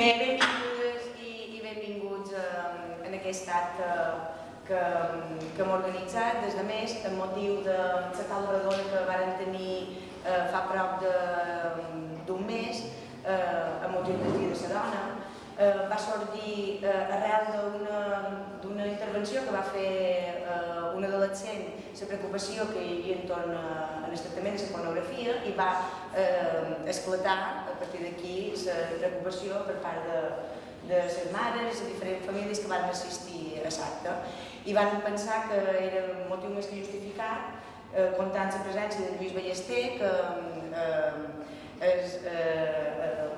Bé, benvingudes i benvinguts en aquest acte que hem organitzat des de més amb motiu de la taula redona que vàrem tenir fa prop d'un mes amb motiu del Dia de la Dona. Va sorgir arrel d'una intervenció que va fer un adolescent, la preocupació que hi havia entorn al tractament de la pornografia, i va esclatar a partir d'aquí la preocupació per part de les mares i les diferents famílies que van assistir a l'acte. I van pensar que era un motiu més que justificat, comptant la presència de Lluís Ballester, que és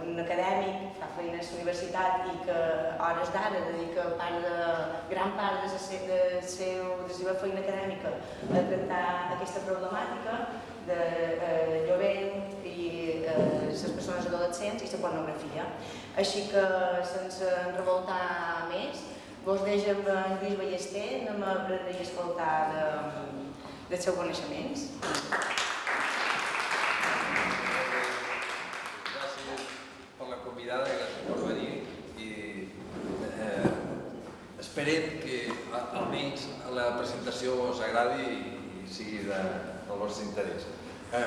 un acadèmic, fa feina a la universitat i que a hores d'ara dedica gran part de la seva feina acadèmica a tractar aquesta problemàtica de jovent i les persones adolescents i la pornografia. Així que, sense revoltar més, vos deixo amb en Lluís Ballester, anem a aprendre i escoltar dels seus coneixements. Gràcies per venir i esperem que almenys la presentació us agradi i sigui del vostre interès.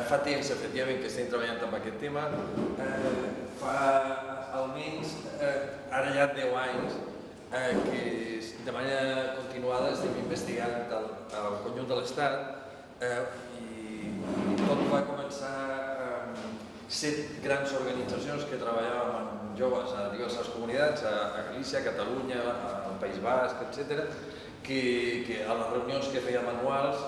Fa temps, efectivament, que estem treballant amb aquest tema. Fa almenys, ara ja 10 anys, que de manera continuada estem investigant el conjunt de l'Estat i tot va començar amb 7 grans organitzacions que treballàvem amb joves a diverses comunitats, a Galícia, a Catalunya, al País Basc, etc., que a les reunions que fèiem anuals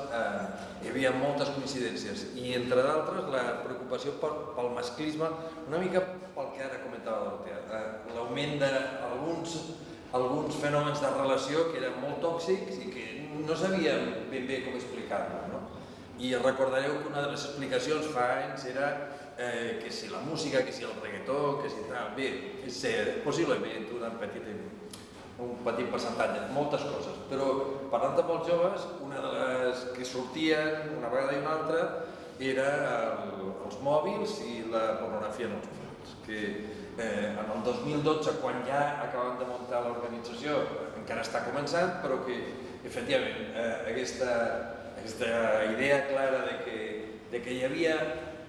hi havia moltes coincidències i, entre d'altres, la preocupació pel masclisme, una mica pel que ara comentava Dorotea, l'augment d'alguns fenòmens de relació que eren molt tòxics i que no sabíem ben bé com explicar-ho. I recordareu que una de les explicacions fa anys era que si la música, que si el reggaetó, que si tal... Bé, és possiblement un petit percentatge, moltes coses, però parlant amb els joves, una de les que sortien una vegada i una altra era els mòbils i la pornografia en els mòbils, que en el 2012, quan ja acaben de muntar l'organització, encara està començant, però que, efectivament, aquesta idea clara de que hi havia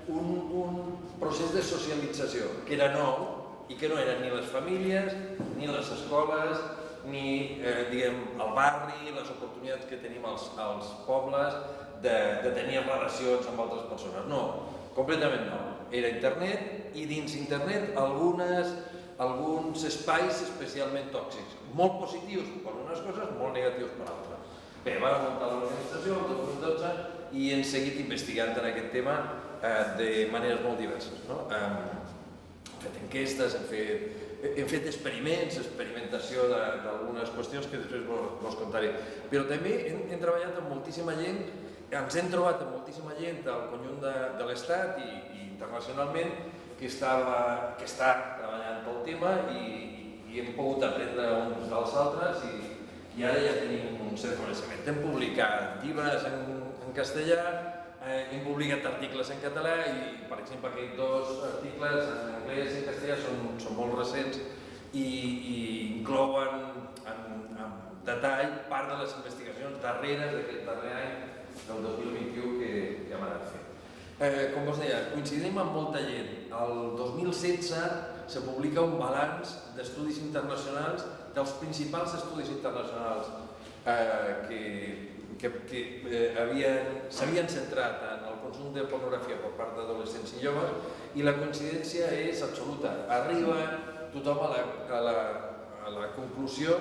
un procés de socialització que era nou i que no eren ni les famílies, ni les escoles, ni el barri, les oportunitats que tenim als pobles de tenir relacions amb altres persones. No, completament no. Era internet i dins internet alguns espais especialment tòxics, molt positius per unes coses, molt negatius per altres. Bé, va muntar l'organització el 2012 i hem seguit investigant en aquest tema de maneres molt diverses. Hem fet enquestes, hem fet experimentació d'algunes qüestions que després vos contaré. Però també hem treballat amb moltíssima gent, ens hem trobat amb moltíssima gent al conjunt de l'Estat i internacionalment que està treballant pel tema i hem pogut aprendre uns dels altres i ara ja tenim un cert coneixement. Hem publicat llibres en castellà, hem publicat articles en català i, per exemple, aquests 2 articles en anglès i en castellà són molt recents i inclouen en detall part de les investigacions darreres d'aquest darrer any del 2021 que hem anat fent. Com vos deia, coincidim amb molta gent. El 2016 se publica un balanç d'estudis internacionals, dels principals estudis internacionals que s'havien centrat en el consum de pornografia per part d'adolescents i joves i la coincidència és absoluta. Arriba tothom a la conclusió,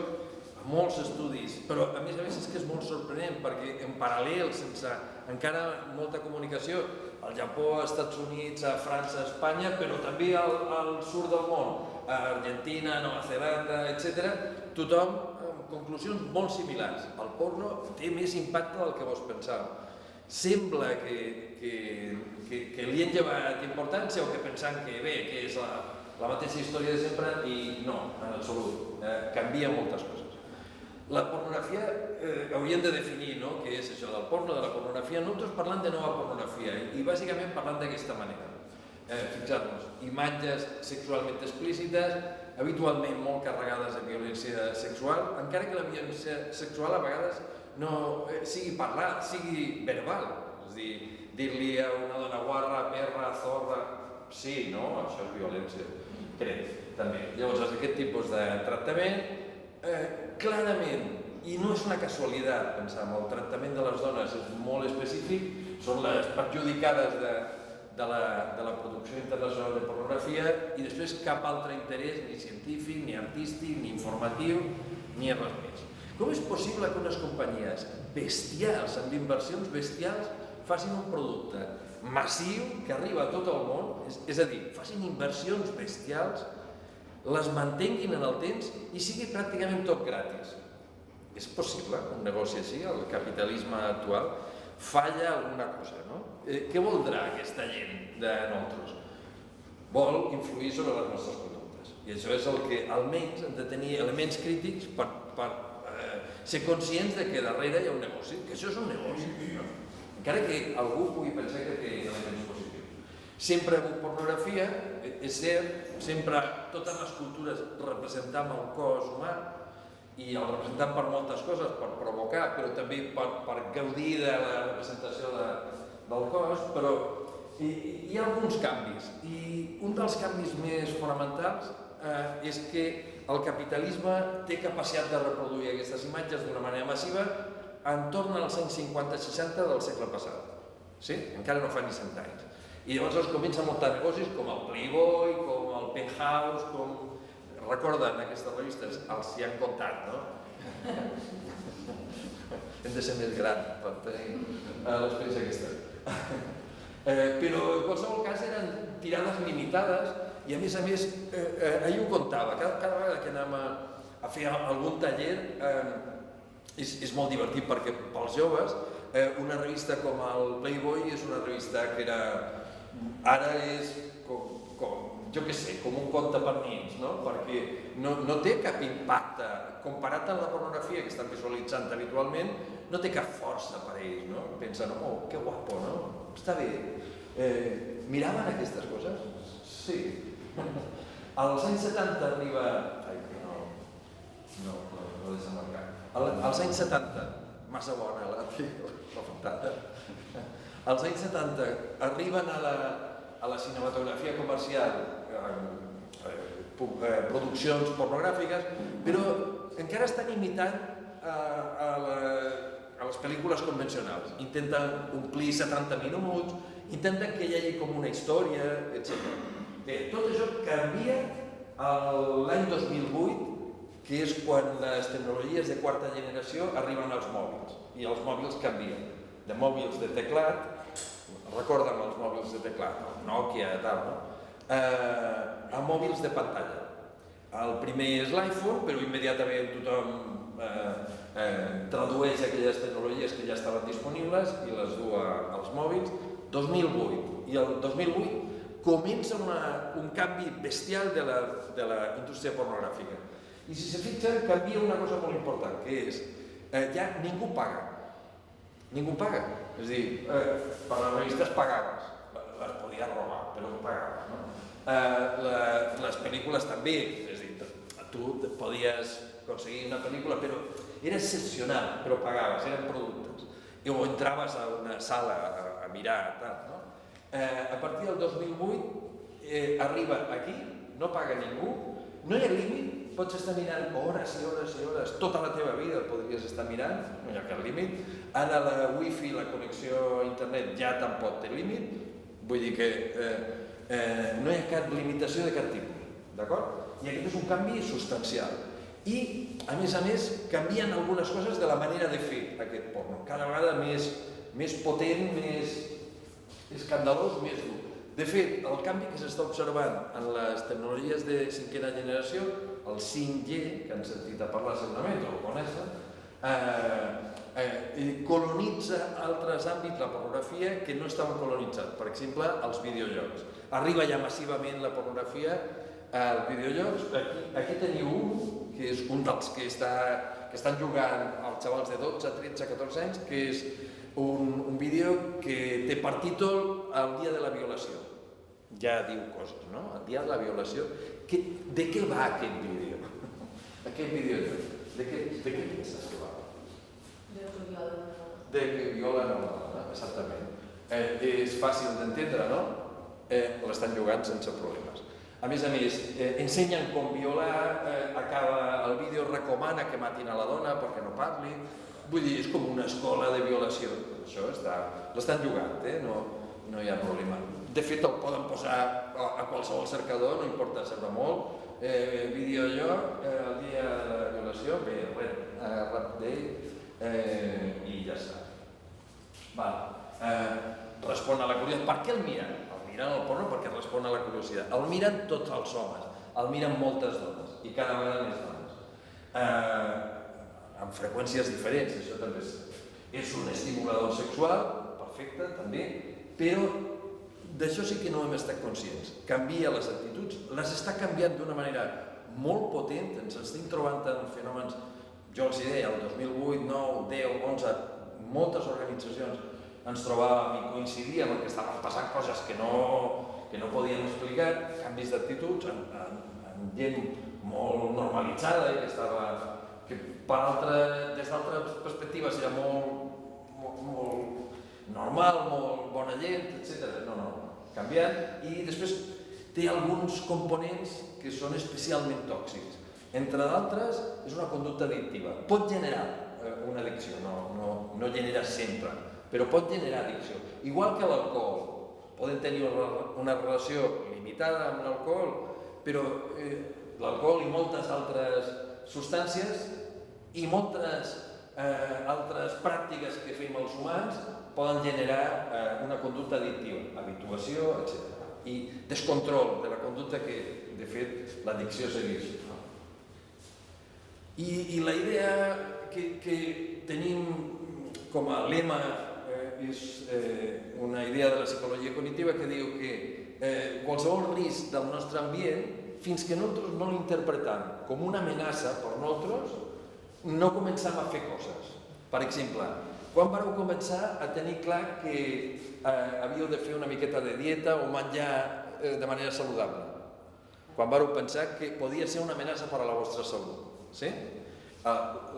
molts estudis, però a més és que és molt sorprenent perquè en paral·lel, sense encara molta comunicació, al Japó, als Estats Units, a França, a Espanya, però també al sud del món, a Argentina, Nova Zelanda, etc., tothom amb conclusions molt similars. El porno té més impacte del que vos pensàveu. Sembla que li han llevat importància o que pensant que bé, que és la mateixa història de sempre i no, en absolut, canvia moltes coses. La pornografia, hauríem de definir què és això del porno, de la pornografia. Nosaltres parlant de nova pornografia i bàsicament parlant d'aquesta manera. Fixar-nos, imatges sexualment explícites habitualment molt carregades de violència sexual, encara que la violència sexual a vegades no sigui parlar, sigui verbal. És a dir, dir-li a una dona guarra, perra, zorra... Sí, no? Això és violència, crec, també. Llavors, aquest tipus de tractament, clarament, i no és una casualitat, pensem, el tractament de les dones és molt específic, són les perjudicades de la producció internacional de pornografia i després cap altre interès, ni científic, ni artístic, ni informatiu, ni res més. Com és possible que unes companyies bestials, amb inversions bestials, facin un producte massiu que arriba a tot el món, és a dir, facin inversions bestials, les mantinguin en el temps i sigui pràcticament tot gratis? És possible un negoci així? El capitalisme actual falla alguna cosa, no? Què voldrà aquesta gent de nosaltres? Vol influir sobre les nostres conductes. I això és el que almenys hem de tenir elements crítics per ser conscients de que darrere hi ha un negoci, que això és un negoci. No? Encara que algú pugui pensar que té elements positius. Sempre ha hagut pornografia, és cert, sempre totes les cultures representam el cos humà i el representam per moltes coses, per provocar, però també per gaudir de la representació del cos, però hi ha alguns canvis. I un dels canvis més fonamentals és que el capitalisme té capacitat de reproduir aquestes imatges d'una manera massiva entorn als anys 50-60 del segle passat. Sí? Encara no fa ni 100 anys. I llavors es comencen a muntar negocis com el Playboy, com el Penthouse, com... Recorden aquestes revistes? Els hi han contat, no? Hem de ser més grans per tenir l'experiència aquesta. Però en qualsevol cas eren tirades limitades i a més, ahir ho contava, cada vegada que anem a fer algun taller és molt divertit perquè pels joves una revista com el Playboy és una revista que ara és jo què sé, com un conte per nens, no? Perquè no té cap impacte, comparat amb la pornografia que estan visualitzant habitualment, no té cap força per ells, no? Pensen, oh, que guapo, no? Està bé. Miraven aquestes coses? Sí. Als anys 70 arriba... Ai, no deixa marcar. Als anys 70, massa bona la faltada. Als anys 70 arriben a la cinematografia comercial produccions pornogràfiques, però encara estan imitant a les pel·lícules convencionals. Intenten omplir 70 minuts, intenten que hi hagi com una història, etc. Bé, tot això canvia l'any 2008, que és quan les tecnologies de quarta generació arriben als mòbils, i els mòbils canvien. De mòbils de teclat, recorden els mòbils de teclat, el Nokia i tal, no? A mòbils de pantalla. El primer és l'iPhone, però immediatament tothom tradueix aquelles tecnologies que ja estaven disponibles i les du als mòbils. 2008. I el 2008 comença un canvi bestial de la indústria pornogràfica. I si se fixen, canvia una cosa molt important, que és ja ningú paga. Ningú paga. És a dir, per les revistes pagaves, les podies robar, però no pagaves. No? Les pel·lícules també, és a dir, tu podies aconseguir una pel·lícula, però era excepcional, però pagaves, eren productes. O entraves a una sala a mirar, tal, no? A partir del 2008 arriba aquí, no paga ningú, no hi ha límit, pots estar mirant hores i hores i hores, tota la teva vida el podries estar mirant, no hi ha cap límit. Ara la wifi, la connexió a internet ja tampoc té límit, vull dir que no hi ha cap limitació de cap tipus, d'acord? I aquest és un canvi substancial. I, a més, canvien algunes coses de la manera de fer aquest porno, cada vegada més potent, més escandalós, més dur. De fet, el canvi que s'està observant en les tecnologies de cinquena generació, el 5G, que han sentit a parlar segurament, o el coneixen, colonitza altres àmbits, la pornografia, que no estaven colonitzats. Per exemple, els videojocs. Arriba ja massivament la pornografia als videojocs. Aquí teniu un, que és un dels que estan jugant els xavals de 12, 13, 14 anys, que és un vídeo que té per títol El dia de la violació. ja diu coses, no? El dia de la violació. De què va aquest vídeo? Aquest vídeo, de què penses que va? De que violen a una dona, exactament. És fàcil d'entendre, no? L'estan jugant sense problemes. A més, ensenyen com violar, acaba el vídeo, recomana que matin a la dona perquè no parli. Vull dir, és com una escola de violació. Això l'estan jugant, no hi ha problema. De fet, el poden posar a qualsevol cercador, no importa, sembla molt. Vídeo allò, el dia de la violació, bé, rap d'ell i ja està. Respon a la curiositat. Per què el miren? El miren al porno perquè respon a la curiositat. El miren tots els homes, el miren moltes dones i cada vegada més dones. Amb freqüències diferents, això també és un estimulador sexual, perfecte, també, però d'això sí que no hem estat conscients. Canvia les actituds, les està canviant d'una manera molt potent, ens estem trobant en fenòmens, jo els deia, el 2008, 9, 10, 11, moltes organitzacions ens trobàvem i coincidíem que estaven passant coses que no podíem explicar, canvis d'actituds, en gent molt normalitzada i que des d'altres perspectives era molt normal, molt bona gent, etc. No, canviant. I després té alguns components que són especialment tòxics. Entre d'altres, és una conducta addictiva. Pot generar una addicció, no genera sempre, però pot generar addicció. Igual que l'alcohol. Poden tenir una relació limitada amb l'alcohol, però l'alcohol i moltes altres substàncies i moltes altres pràctiques que fem els humans poden generar una conducta addictiva, habituació, etc. I descontrol de la conducta que, de fet, l'addicció segueix. I la idea que tenim com a lema és una idea de la psicologia cognitiva que diu que qualsevol risc del nostre ambient, fins que nosaltres no l'interpretem com una amenaça per nosaltres, no comencem a fer coses. Per exemple, quan vareu començar a tenir clar que havíeu de fer una miqueta de dieta o menjar de manera saludable? Quan vareu pensar que podia ser una amenaça per a la vostra salut? Sí?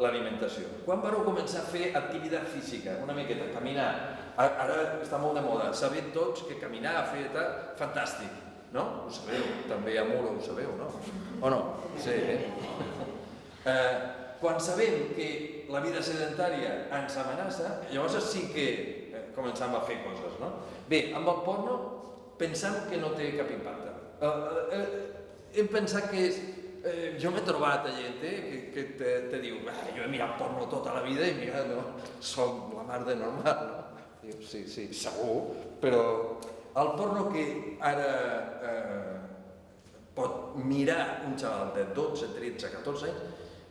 L'alimentació. Quan vareu començar a fer activitat física, una miqueta, caminar? Ara està molt de moda, sabem tots que caminar, fer tal, fantàstic, no? Ho sabeu, també a Muro ho sabeu, no? O no? Sí, quan sabem que la vida sedentària ens amenaça, llavors sí que comencem a fer coses, no? Bé, amb el porno pensem que no té cap impacte. Hem pensat que és... Jo m'he trobat a gent que te diu jo he mirat porno tota la vida i mira, som la mar de normal, no? Diu, sí, segur, però el porno que ara pot mirar un xaval de 12, 13, 14 anys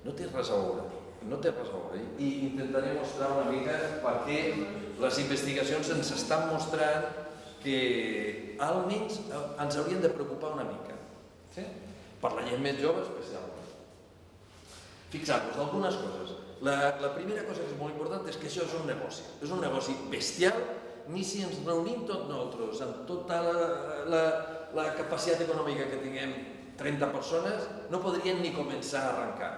no té res a veure, i intentaré mostrar una mica perquè les investigacions ens estan mostrant que almenys ens haurien de preocupar una mica, sí? Per la gent més jove especialment. Fixar-vos algunes coses. La primera cosa que és molt important és que això és un negoci bestial, ni si ens reunim tots nosaltres amb tota la capacitat econòmica que tinguem 30 persones, no podrien ni començar a arrencar.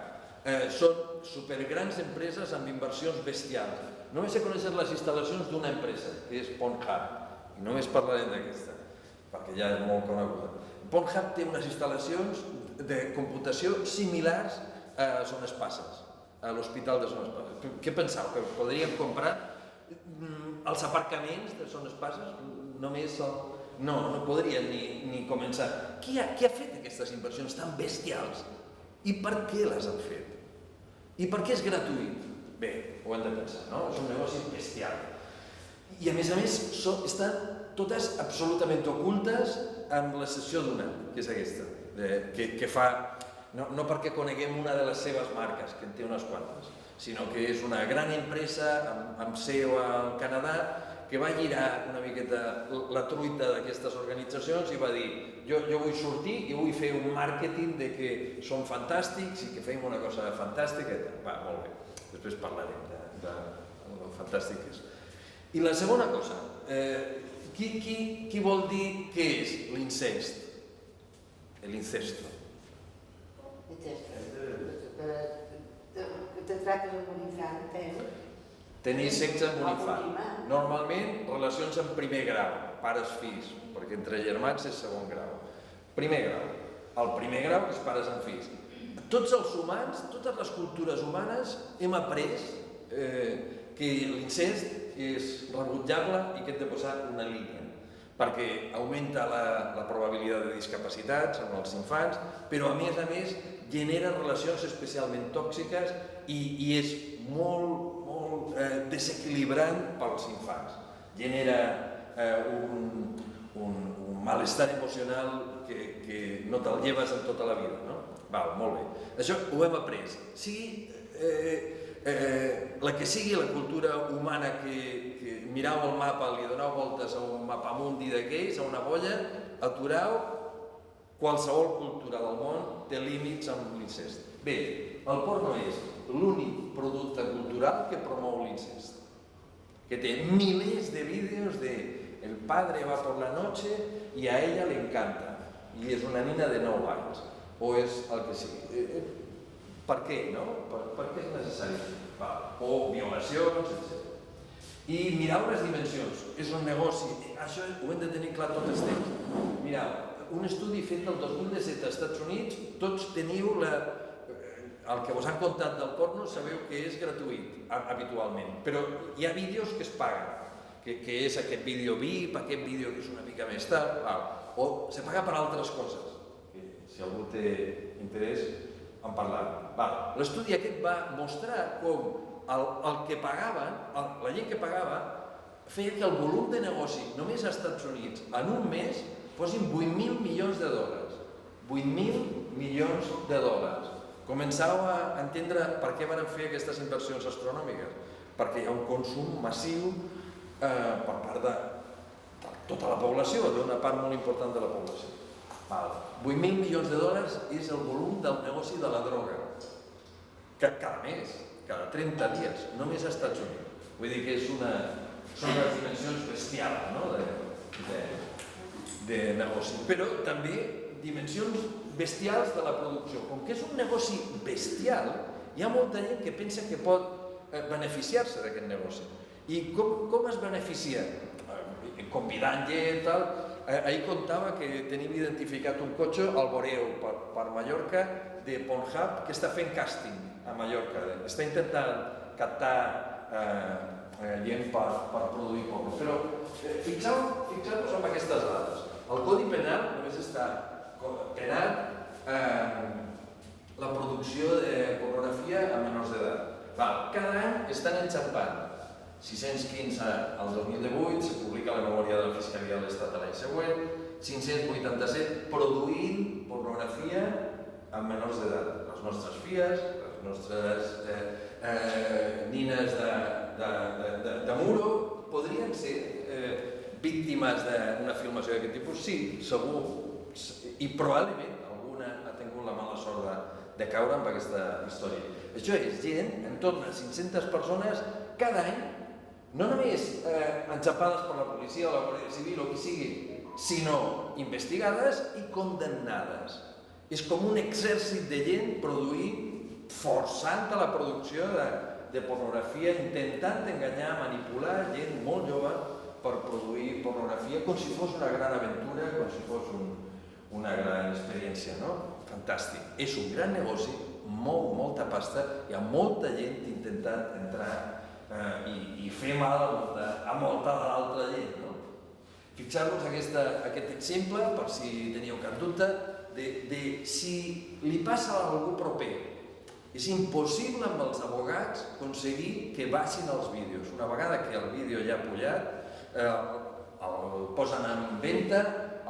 Són supergrans empreses amb inversions bestials. Només he coneixet les instal·lacions d'una empresa, que és Pornhub, i només parlarem d'aquesta, perquè ja és molt coneguda. Pornhub té unes instal·lacions de computació similars a Son Espases, a l'Hospital de Son Espases. Què penseu? Que podríem comprar els aparcaments de Son Espases? Només no podrien ni començar. Qui ha fet aquestes inversions tan bestials? I per què les han fet? I per què és gratuït? Bé, ho hem de pensar, no? És un negoci bestial. I a més estan totes absolutament ocultes amb l'excepció d'una, que és aquesta, que fa, no perquè coneguem una de les seves marques, que en té unes quantes, sinó que és una gran empresa amb seu al Canadà que va girar una miqueta la truita d'aquestes organitzacions i va dir jo vull sortir i vull fer un màrqueting de que som fantàstics i que fem una cosa fantàstica. Va, molt bé, després parlarem de lo fantàstic que és. I la segona cosa, Qui vol dir què és l'incest? L'incesto. Que te trates amb un infant, Tenir sexe amb un infant. Normalment, relacions en primer grau, pares-fills, perquè entre germans és segon grau. Primer grau. El primer grau és pares amb fills. Tots els humans, totes les cultures humanes, hem après que l'incest és rebutjable i que hem de posar una línia, perquè augmenta la probabilitat de discapacitats en els infants, però a més genera relacions especialment tòxiques i és molt desequilibrant pels infants. Genera un malestar emocional que no te'l lleves en tota la vida, no? Val, molt bé. Això ho hem après. Sigui la que sigui la cultura humana que mirau el mapa, li donau voltes a un mapamundi d'aquells, a una bolla, aturau, qualsevol cultura del món té límits amb l'incest. Bé, el porno és l'únic producte cultural que promou l'incest, que té milers de vídeos de el padre va por la noche y a ella le encanta, i és una nina de 9 anys, o és el que sigui. Per què, no? Per què és necessari? O violacions, etc. I mireu les dimensions, és un negoci, això ho hem de tenir clar tot el temps. Mireu, un estudi fet el 2017 als Estats Units, tots teniu el que vos han contat del porno, sabeu que és gratuït, habitualment, però hi ha vídeos que es paguen, que és aquest vídeo VIP, aquest vídeo que és una mica més tard, o se paga per altres coses. Si algú té interès en parlar. L'estudi aquest va mostrar com el que pagaven, la gent que pagava, feia que el volum de negoci només als Estats Units en un mes fossin 8.000 milions de dòlars. 8.000 milions de dòlars. Començàveu a entendre per què van fer aquestes inversions astronòmiques. Perquè hi ha un consum massiu per part de tota la població, d'una part molt important de la població. 8.000 milions de dòlars és el volum del negoci de la droga. Cada mes, cada 30 dies, només als Estats Units. Vull dir que són unes dimensions bestials, no?, de negoci. Però també dimensions bestials de la producció. Com que és un negoci bestial, hi ha molta gent que pensa que pot beneficiar-se d'aquest negoci. I com es beneficia? Convidant gent, tal. Ahir contava que tenim identificat un cotxe al Boreu, per Mallorca, de Pornhub, que està fent càsting a Mallorca. Està intentant captar gent per produir porno. Però fixeu-vos en aquestes dades. El Codi Penal només està penat la producció de pornografia a menors d'edat. Cada any estan enxampant 615 al 2018, se publica la memòria de la Fiscalia de l'Estat l'any següent, 587 produint pornografia amb menors d'edat. Les nostres filles, les nostres nines de muro, podrien ser víctimes d'una filmació d'aquest tipus? Sí, segur. I probablement alguna ha tingut la mala sort de caure en aquesta història. Això és gent, en torn a 500 persones, cada any, no només enxampades per la policia o la Guàrdia Civil o qui sigui, sinó investigades i condemnades. És com un exèrcit de gent produint, forçant a la producció de pornografia, intentant enganyar, manipular gent molt jove per produir pornografia com si fos una gran aventura, com si fos una gran experiència, no? Fantàstic. És un gran negoci, molta pasta, hi ha molta gent intentant entrar i fer mal a molta d'altra gent. Fixar-vos aquest exemple, per si teníeu cap dubte, de si li passa a algú proper. És impossible amb els abogats aconseguir que baixin els vídeos. Una vegada que el vídeo ja ha pujat, el posen en venda,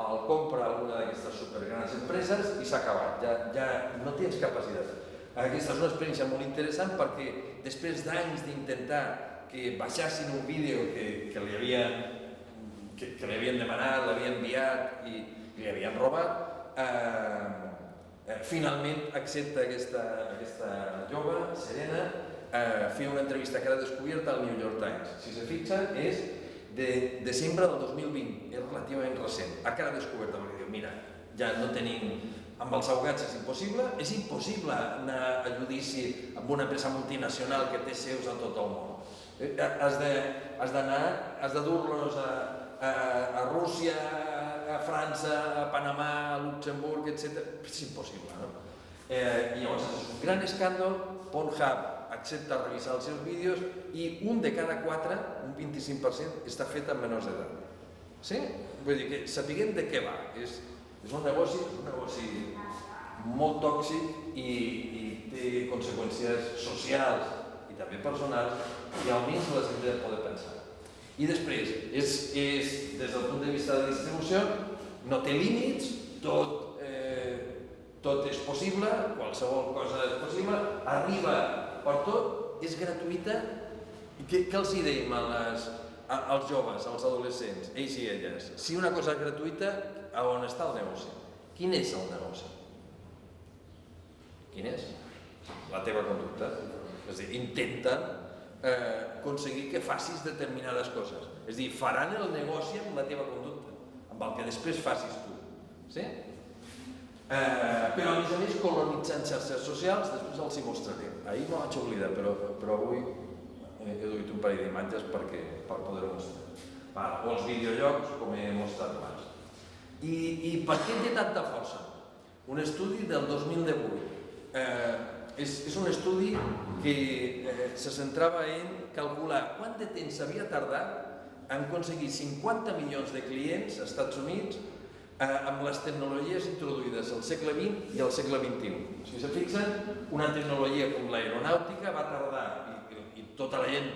el compra alguna d'aquestes supergrans empreses i s'ha acabat. Ja no tens capacitat. Aquesta és una experiència molt interessant perquè després d'anys d'intentar que baixassin un vídeo que li havien demanat, l'havien enviat i li havien robat, finalment accepta aquesta jove, Serena, fer una entrevista que ara ha descobert al New York Times. Si se fixen, és de desembre del 2020, és relativament recent, ha quedat descoberta, perquè diu, mira, ja no tenim... Amb els abogats és impossible anar a judici amb una empresa multinacional que té seus a tot el món. Has de dur-los a Rússia, a França, a Panamà, a Luxemburg, etc. És impossible, no? I llavors és un gran escàndol, Pornhub accepta revisar els seus vídeos i un de cada 4, un 25%, està fet amb menors d'edat. Sí? Vull dir que sapiguem de què va. És un negoci molt tòxic i té conseqüències socials i també personals i almenys les hem de poder pensar. I després, des del punt de vista de distribució, no té límits, tot és possible, qualsevol cosa és possible, arriba per tot, és gratuïta. Què els dèiem als joves, als adolescents, ells i elles? Si una cosa és gratuïta, a on està el negoci? Quin és el negoci? Quin és? La teva conducta. És a dir, intenten aconseguir que facis determinades coses. És a dir, faran el negoci amb la teva conducta, amb el que després facis tu. Sí? Però a més colonitzant xarxes socials, després els hi mostraré. Ahir no vaig oblidar, però avui he duit un parell d'imatges per poder-ho mostrar. O els videojocs, com he mostrat abans. I per què té tanta força? Un estudi del 2018. És un estudi que se centrava en calcular quant de temps s'havia tardat en aconseguir 50 milions de clients als Estats Units amb les tecnologies introduïdes al segle XX i al segle XXI. Si se fixen, una tecnologia com l'aeronàutica va tardar, i tota la gent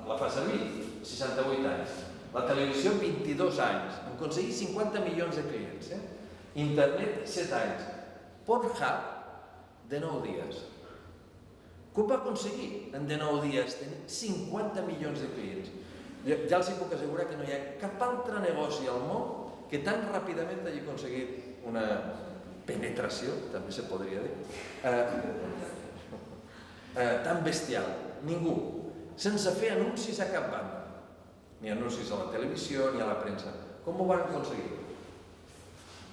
la fa servir, 68 anys. La televisió, 22 anys, en aconseguir 50 milions de clients. Internet, 7 anys. Pornhub, de 9 dies. Com va aconseguir en de 9 dies tenir 50 milions de clients? Ja els puc assegurar que no hi ha cap altre negoci al món que tan ràpidament hagi aconseguit una penetració, també se podria dir, tan bestial. Ningú. Sense fer anuncis a cap banda. Ni anuncis a la televisió ni a la premsa. Com ho van aconseguir?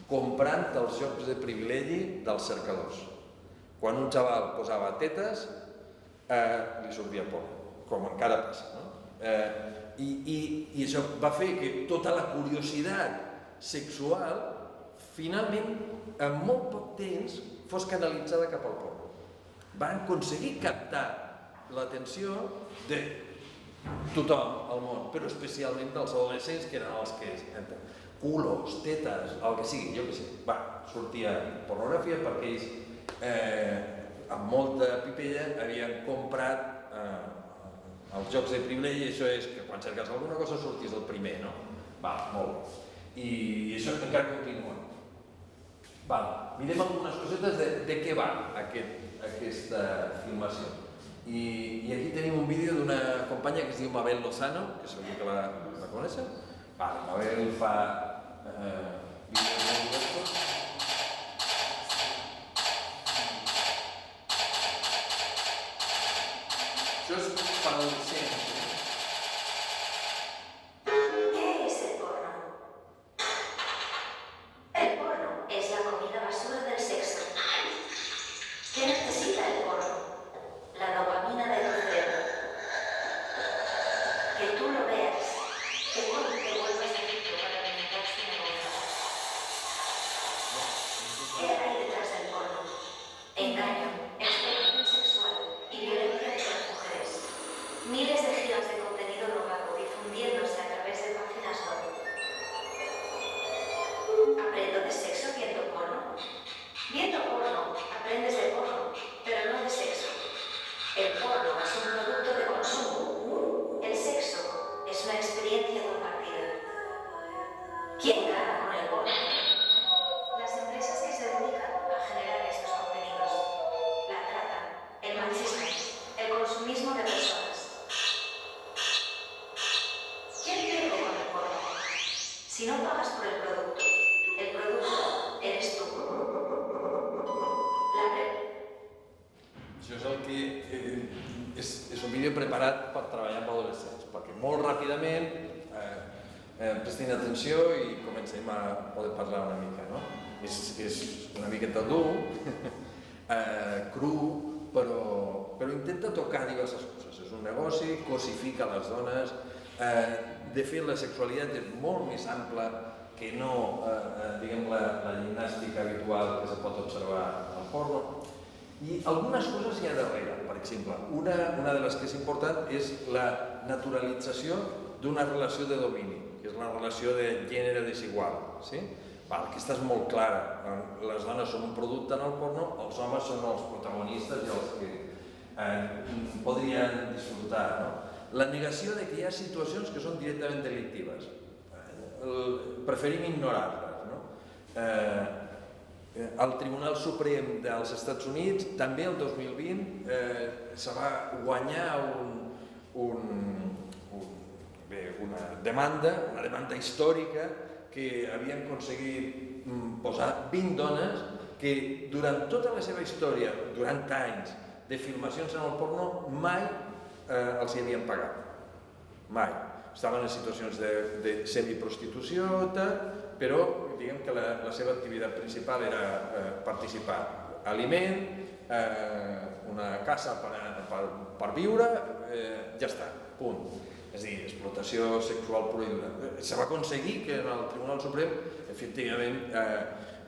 Comprant els jocs de privilegi dels cercadors. Quan un xaval posava tetes, li sortia por, com encara passa, no? I això va fer que tota la curiositat sexual, finalment, en molt poc temps, fos canalitzada cap al porno. Van aconseguir captar l'atenció de tothom al món, però especialment dels adolescents, que eren els que culos, tetes, el que sigui, jo què sé. Sortia pornografia perquè ells, amb molta pipella, havien comprat els jocs de privilegi. Això és que quan cerques alguna cosa sortís el primer, no? Molt. I això encara continua. Mirem algunes cosetes de què va aquesta filmació. I aquí tenim un vídeo d'una companya que es diu Mabel Lozano, que segur que la coneixen. Mabel fa vídeos molt diversos. Això és per adolescents. ¿Qué es el porno? El porno es la comida basura del sexo. ¿Qué necesita el porno? La dopamina de tu cerebro. Que tú lo veas, que te vuelvas adicto para alimentar su negocio. ¿Qué hay detrás del porno? Engaño, explotación sexual y violencia de las mujeres. Miles de gigas de contenido robado difundiéndose a través de páginas web. ¿Aprendo de sexo viendo porno? Viendo porno, aprendes de porno, pero no de sexo. El porno es un producto de consumo. El sexo es una experiencia compartida. ¿Quién gana con el porno? Las empresas que se dedican a generar estos contenidos. La trata, el machismo, el consumismo de personas. ¿Quién pierde con el porno? Si no pagas por el producto eres tú. prestin atenció i comencem a poder parlar una mica, no? És una miqueta dur, cru, però intenta tocar diverses coses. És un negoci, cosifica les dones, de fet la sexualitat és molt més ampla que no diguem la gimnàstica habitual que se pot observar al porno. I algunes coses hi ha darrere, per exemple. Una de les que és important és la naturalització d'una relació de domini, que és la relació de gènere desigual. Aquesta és molt clara. Les dones són un producte en el porno, els homes són els protagonistes i els que podrien disfrutar. La negació de que hi ha situacions que són directament delictives. Preferim ignorar-les. El Tribunal Suprem dels Estats Units, també el 2020, se va guanyar una demanda històrica que havien aconseguit posar 20 dones que durant tota la seva història, durant anys de filmacions en el porno, mai els hi havien pagat. Mai. Estaven en situacions de semiprostitució, però diguem que la seva activitat principal era participar. Aliment, una casa per viure, ja està, punt. És a dir, explotació sexual pura i dura. Se va aconseguir que en el Tribunal Suprem efectivament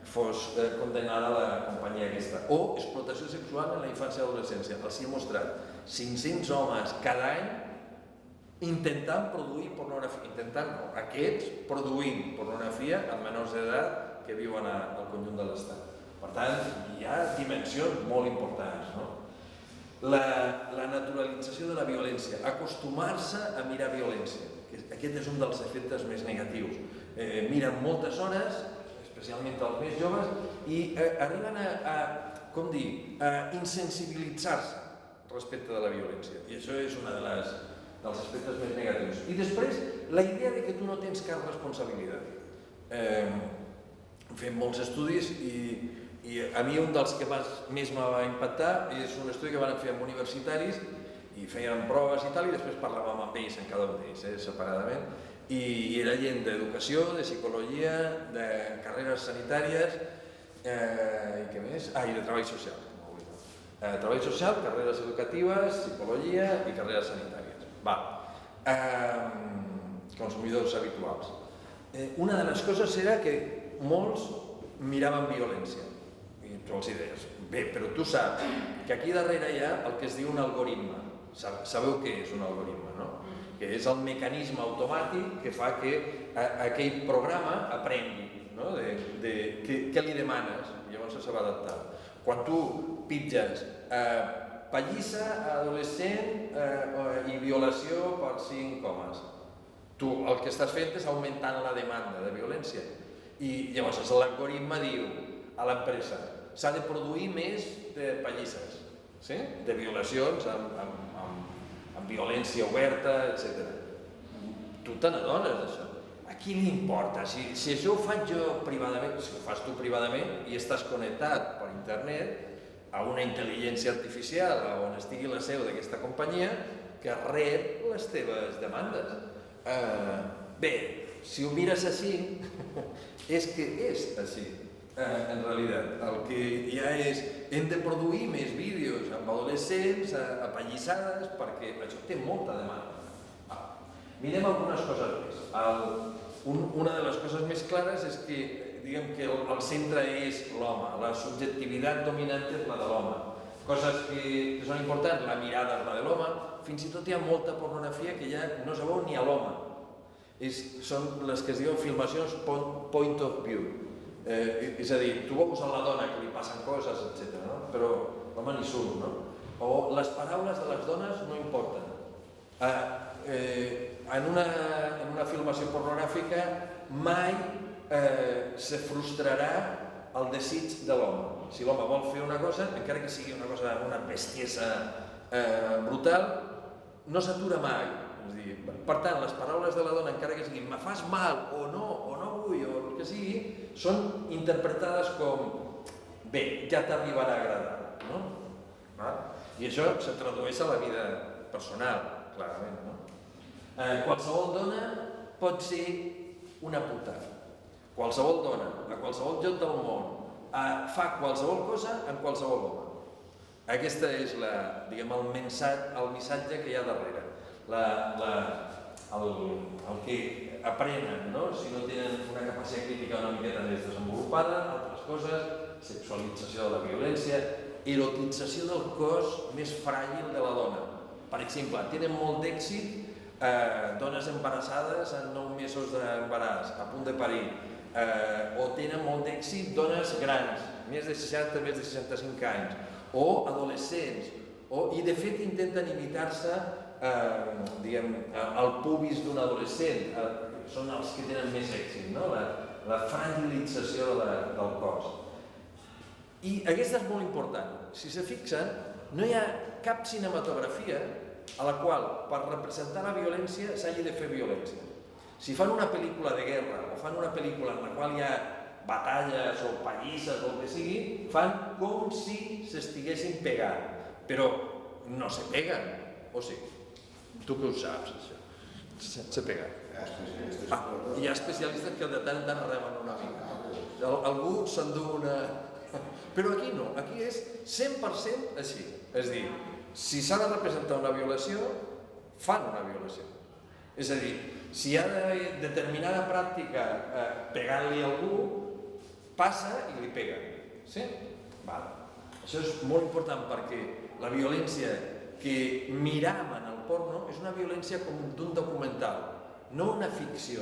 fos condemnada la companyia aquesta. O explotació sexual en la infància i adolescència. Els hi he mostrat 500 homes cada any intentant produir pornografia, aquests produint pornografia amb menors d'edat que viuen al conjunt de l'Estat. Per tant, hi ha dimensions molt importants. La naturalització de la violència, acostumar-se a mirar violència. Aquest és un dels efectes més negatius. Miren moltes hores, especialment els més joves, i arriben a insensibilitzar-se respecte de la violència. I això és un dels aspectes més negatius. I després, la idea de que tu no tens cap responsabilitat. Fem molts estudis i a mi un dels que més me va impactar és un estudi que van fer amb universitaris i feien proves i tal, i després parlàvem amb ells, en cada un d'ells, separadament, i era gent d'educació, de psicologia, de carreres sanitàries, i què més? I de treball social. Treball social, carreres educatives, psicologia i carreres sanitàries. Consumidors habituals. Una de les coses era que molts miraven violència. I tu els deies, bé, però tu saps que aquí darrere hi ha el que es diu un algoritme. Sabeu què és un algoritme, no? Que és el mecanisme automàtic que fa que aquell programa aprengui, no? Què li demanes, i llavors se va adaptar. Quan tu pitges pallissa, adolescent i violació per 5 homes, tu el que estàs fent és augmentant la demanda de violència. I llavors l'algoritme diu a l'empresa s'ha de produir més de pallisses, de violacions amb violència oberta, etc. Tu te n'adones d'això. A qui li importa? Si això ho faig jo privadament, si ho fas tu privadament i estàs connectat per internet a una intel·ligència artificial on estigui la seu d'aquesta companyia que rep les teves demandes. Bé, si ho mires així, és que és així, en realitat. El que hi ha és, hem de produir més vídeos amb adolescents, apallissades, perquè això té molta demanda. Mirem algunes coses més. Una de les coses més clares és que, diguem que el centre és l'home, la subjectivitat dominant és la de l'home. Coses que són importants, la mirada és la de l'home, fins i tot hi ha molta pornografia que ja no se veu ni a l'home. Són les que es diuen filmacions point of view. És a dir, tu veus a la dona que li passen coses, etc., però l'home ni surt, no? O les paraules de les dones no importen. En una filmació pornogràfica mai se frustrarà el desig de l'home. Si l'home vol fer una cosa, encara que sigui una bestiesa brutal, no s'atura mai. Per tant, les paraules de la dona, encara que siguin me fas mal, o no vull, o el que sigui, són interpretades com bé, ja t'arribarà a agradar, no? I això se tradueix a la vida personal, clarament, no? Qualsevol dona pot ser una puta. Qualsevol dona, a qualsevol lloc del món, fa qualsevol cosa amb qualsevol home. Aquest és el missatge que hi ha darrere. El que aprenen, si no tenen una capacitat crítica una miqueta més desenvolupada, altres coses, sexualització de la violència, erotització del cos més fràgil de la dona. Per exemple, tenen molt d'èxit dones embarassades en 9 mesos d'embaràs, a punt de parir, o tenen molt d'èxit dones grans, més de 60, més de 65 anys, o adolescents, i de fet intenten imitar-se el pubis d'un adolescent, són els que tenen més èxit, la fragilització del cos. I aquesta és molt important. Si se fixen, no hi ha cap cinematografia a la qual, per representar la violència, s'hagi de fer violència. Si fan una pel·lícula de guerra o fan una pel·lícula en la qual hi ha batalles o pallisses o el que sigui, fan com si s'estiguessin pegant, però no se peguen, o sigui, tu que ho saps, això, se peguen. Hi ha especialistes que de tant en tant reben una mica. Algú s'endú una... Però aquí no, aquí és 100% així. És a dir, si s'ha de representar una violació, fan una violació. És a dir, si hi ha determinada pràctica pegant-li a algú, passa i li peguen. Sí? Això és molt important perquè la violència que miram en el porno és una violència com d'un documental, no una ficció.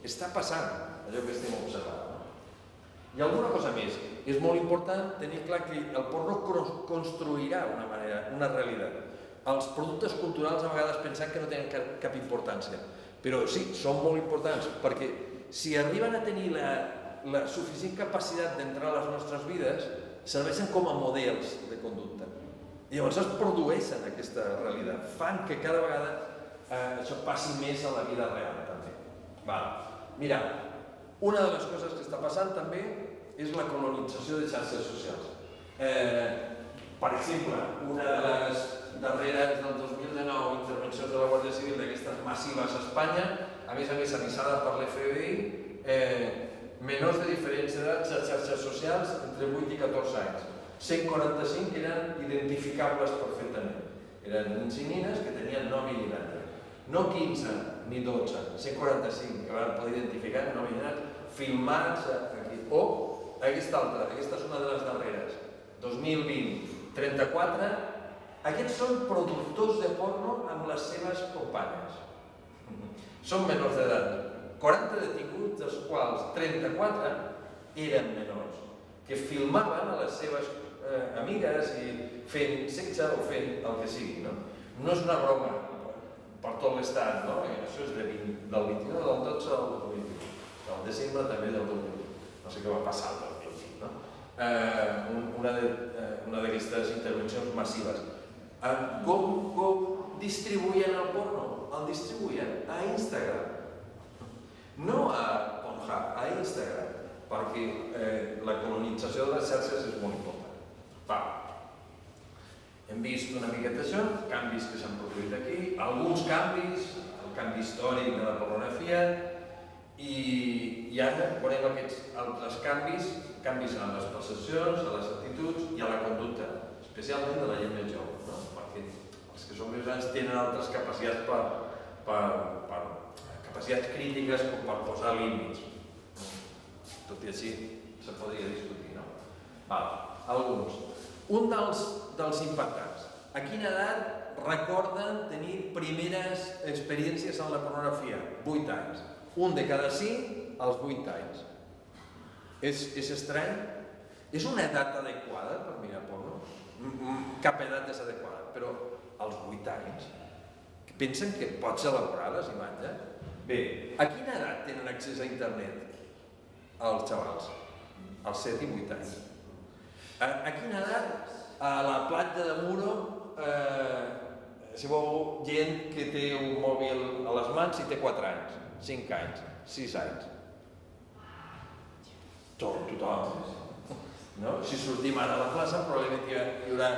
Està passant allò que estem observant. I alguna cosa més, és molt important tenir clar que el porno construirà una realitat. Els productes culturals a vegades pensem que no tenen cap importància, però sí, són molt importants, perquè si arriben a tenir la suficient capacitat d'entrar a les nostres vides, serveixen com a models de conducta. I llavors es produeixen aquesta realitat, fan que cada vegada això passi més a la vida real també. Mira, una de les coses que està passant també és la colonització de xarxes socials. Per exemple, una de les darreres del 2019 intervencions de la Guàrdia Civil d'aquestes massives a Espanya, a més avisada per l'FBI, menors de diferents edats a xarxes socials entre 8 i 14 anys. 145 eren identificables perfectament. Eren nens i nines que tenien nom i llinatge. No 15 ni 12, 145 que van poder identificar nom i llinatge, filmats aquí. O aquesta altra, aquesta és una de les darreres, 2020, 34, aquests són productors de porno amb les seves companyes. Són menors d'edat. 40 detinguts, dels quals 34 eren menors, que filmaven a les seves amigues i fent sexe o fent el que sigui. No és una broma per tot l'estat, això és del 29 del 12 al 2020, del desembre també del 2020, no sé què va passar el 2020, una d'aquestes intervencions massives. Com distribuïen el porno? El distribuïen a Instagram, no a Pornhub, a Instagram, perquè la colonització de les xarxes és molt important. Hem vist una miqueta això, canvis que s'han produït aquí, alguns canvis, el canvi històric de la pornografia, i ara veurem aquests altres canvis a les percepcions, a les actituds i a la conducta, especialment de la gent més jove, perquè els que són més grans tenen altres capacitats capacitats crítiques com per posar límits. Tot i així se podria discutir, no? Alguns. Un dels impactants. A quina edat recorden tenir primeres experiències en la pornografia? 8 anys. Un de cada 5 als 8 anys. És estrany? És una edat adequada per mirar porno? Cap edat és adequada, però als 8 anys pensen que pots elaborar les imatges? Bé, a quina edat tenen accés a internet els xavals? Als 7 i 8 anys. A quina edat? A la platja de Muro, si veu gent que té un mòbil a les mans i té 4 anys, 5 anys, 6 anys. Tothom. Si sortim ara a la plaça, probablement hi haurà